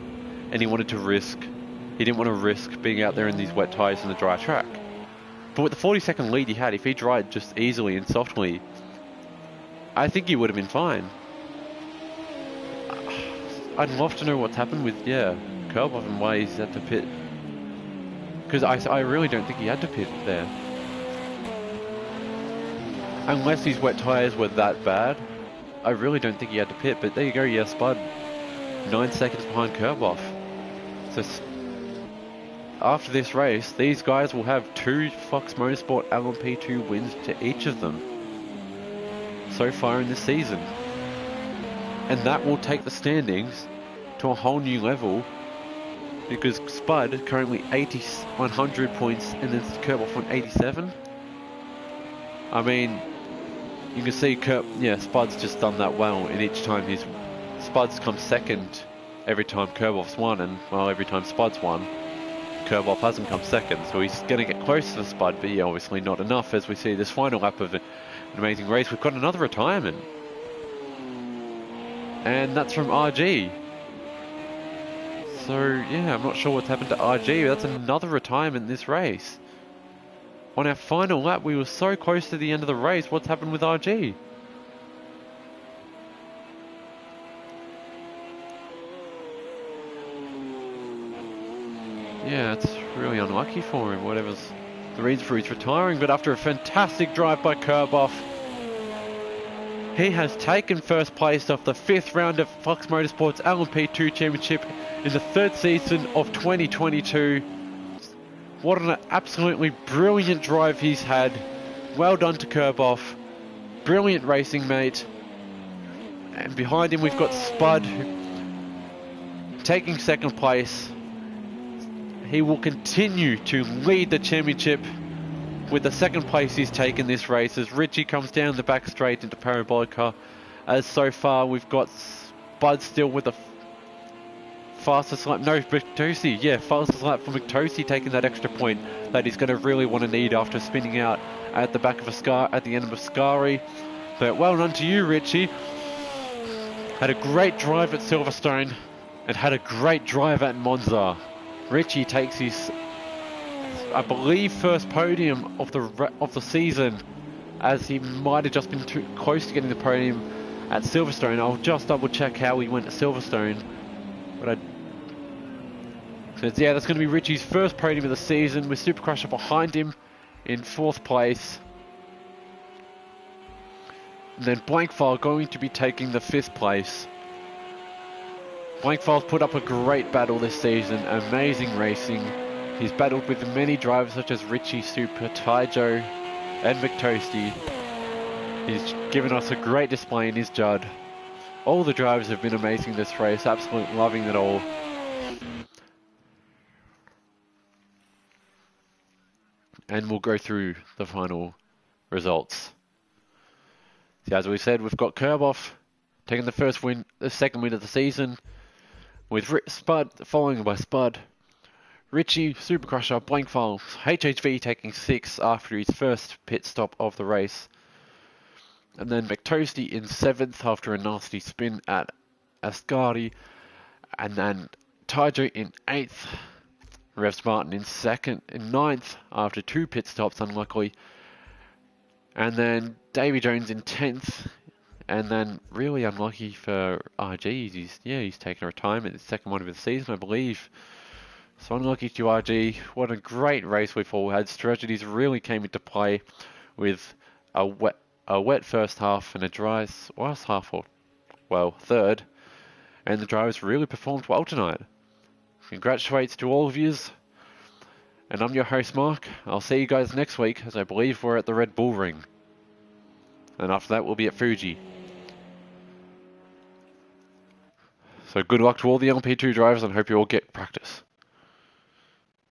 and he wanted to risk... He didn't want to risk being out there in these wet tyres in the dry track. But with the 40-second lead he had, if he dried just easily and softly, I think he would have been fine. I'd love to know what's happened with, yeah, Kerbos and why he's had to pit. Because I really don't think he had to pit there. Unless these wet tyres were that bad, I really don't think he had to pit. But there you go, yeah, Spud. 9 seconds behind Kerbos. So after this race, these guys will have 2 Fluxmotorsport LMP2 wins to each of them so far in this season. And that will take the standings to a whole new level, because Spud currently 100 points and then Kerbos on 87. I mean, you can see Spud's just done that well, and each time Spud's come second every time Kerbos won, and well, every time Spud's won, Kerbos hasn't come second, so he's going to get close to Spud, but yeah, obviously not enough. As we see this final lap of an amazing race, we've got another retirement. And that's from RG. So, yeah, I'm not sure what's happened to RG. That's another retirement in this race. On our final lap, we were so close to the end of the race. What's happened with RG? Yeah, it's really unlucky for him, whatever's the reason for his retiring. But after a fantastic drive by Kerbos, he has taken first place off the 5th round of Flux Motorsport's LMP2 Championship in the 3rd season of 2022. What an absolutely brilliant drive he's had. Well done to Kerbos. Brilliant racing, mate. And behind him we've got Spud taking 2nd place. He will continue to lead the championship with the 2nd place he's taken this race, as Richie comes down the back straight into Parabolica. As so far we've got Spud still with the fastest lap. No, Mctosi, yeah, fastest lap for Mctosi, taking that extra point that he's going to really want to need after spinning out at the back of at the end of Ascari. But well done to you, Richie. Had a great drive at Silverstone and had a great drive at Monza. Richie takes his, I believe, first podium of the season, as he might have just been too close to getting the podium at Silverstone. I'll just double check how he went at Silverstone. But yeah, that's going to be Richie's first podium of the season, with Super Crusher behind him in 4th place. And then Blankfile going to be taking the 5th place. Blankfile's put up a great battle this season, amazing racing. He's battled with many drivers such as Richie, Super, Taijo and Mctosi. He's given us a great display in his Judd. All the drivers have been amazing this race, absolutely loving it all. And we'll go through the final results. So as we said, we've got Kerbos taking the 2nd win of the season, with Spud following by Spud, Richie, Supercrusher, Blankfile, HHV taking 6th after his first pit stop of the race. And then Mctosi in 7th after a nasty spin at Ascari. And then Taijo in 8th. Revs Martin in 9th after 2 pit stops, unluckily. And then Davy Jones in 10th. And then really unlucky for RG. He's taken a retirement, the 2nd one of the season, I believe. So unlucky to RG. What a great race we've all had. Strategies really came into play with a wet first half and a dry last half, or well, third. And the drivers really performed well tonight. Congratulations to all of yous. And I'm your host, Mark. I'll see you guys next week, as I believe we're at the Red Bull Ring. And after that, we'll be at Fuji. So good luck to all the LMP2 drivers, and hope you all get practice.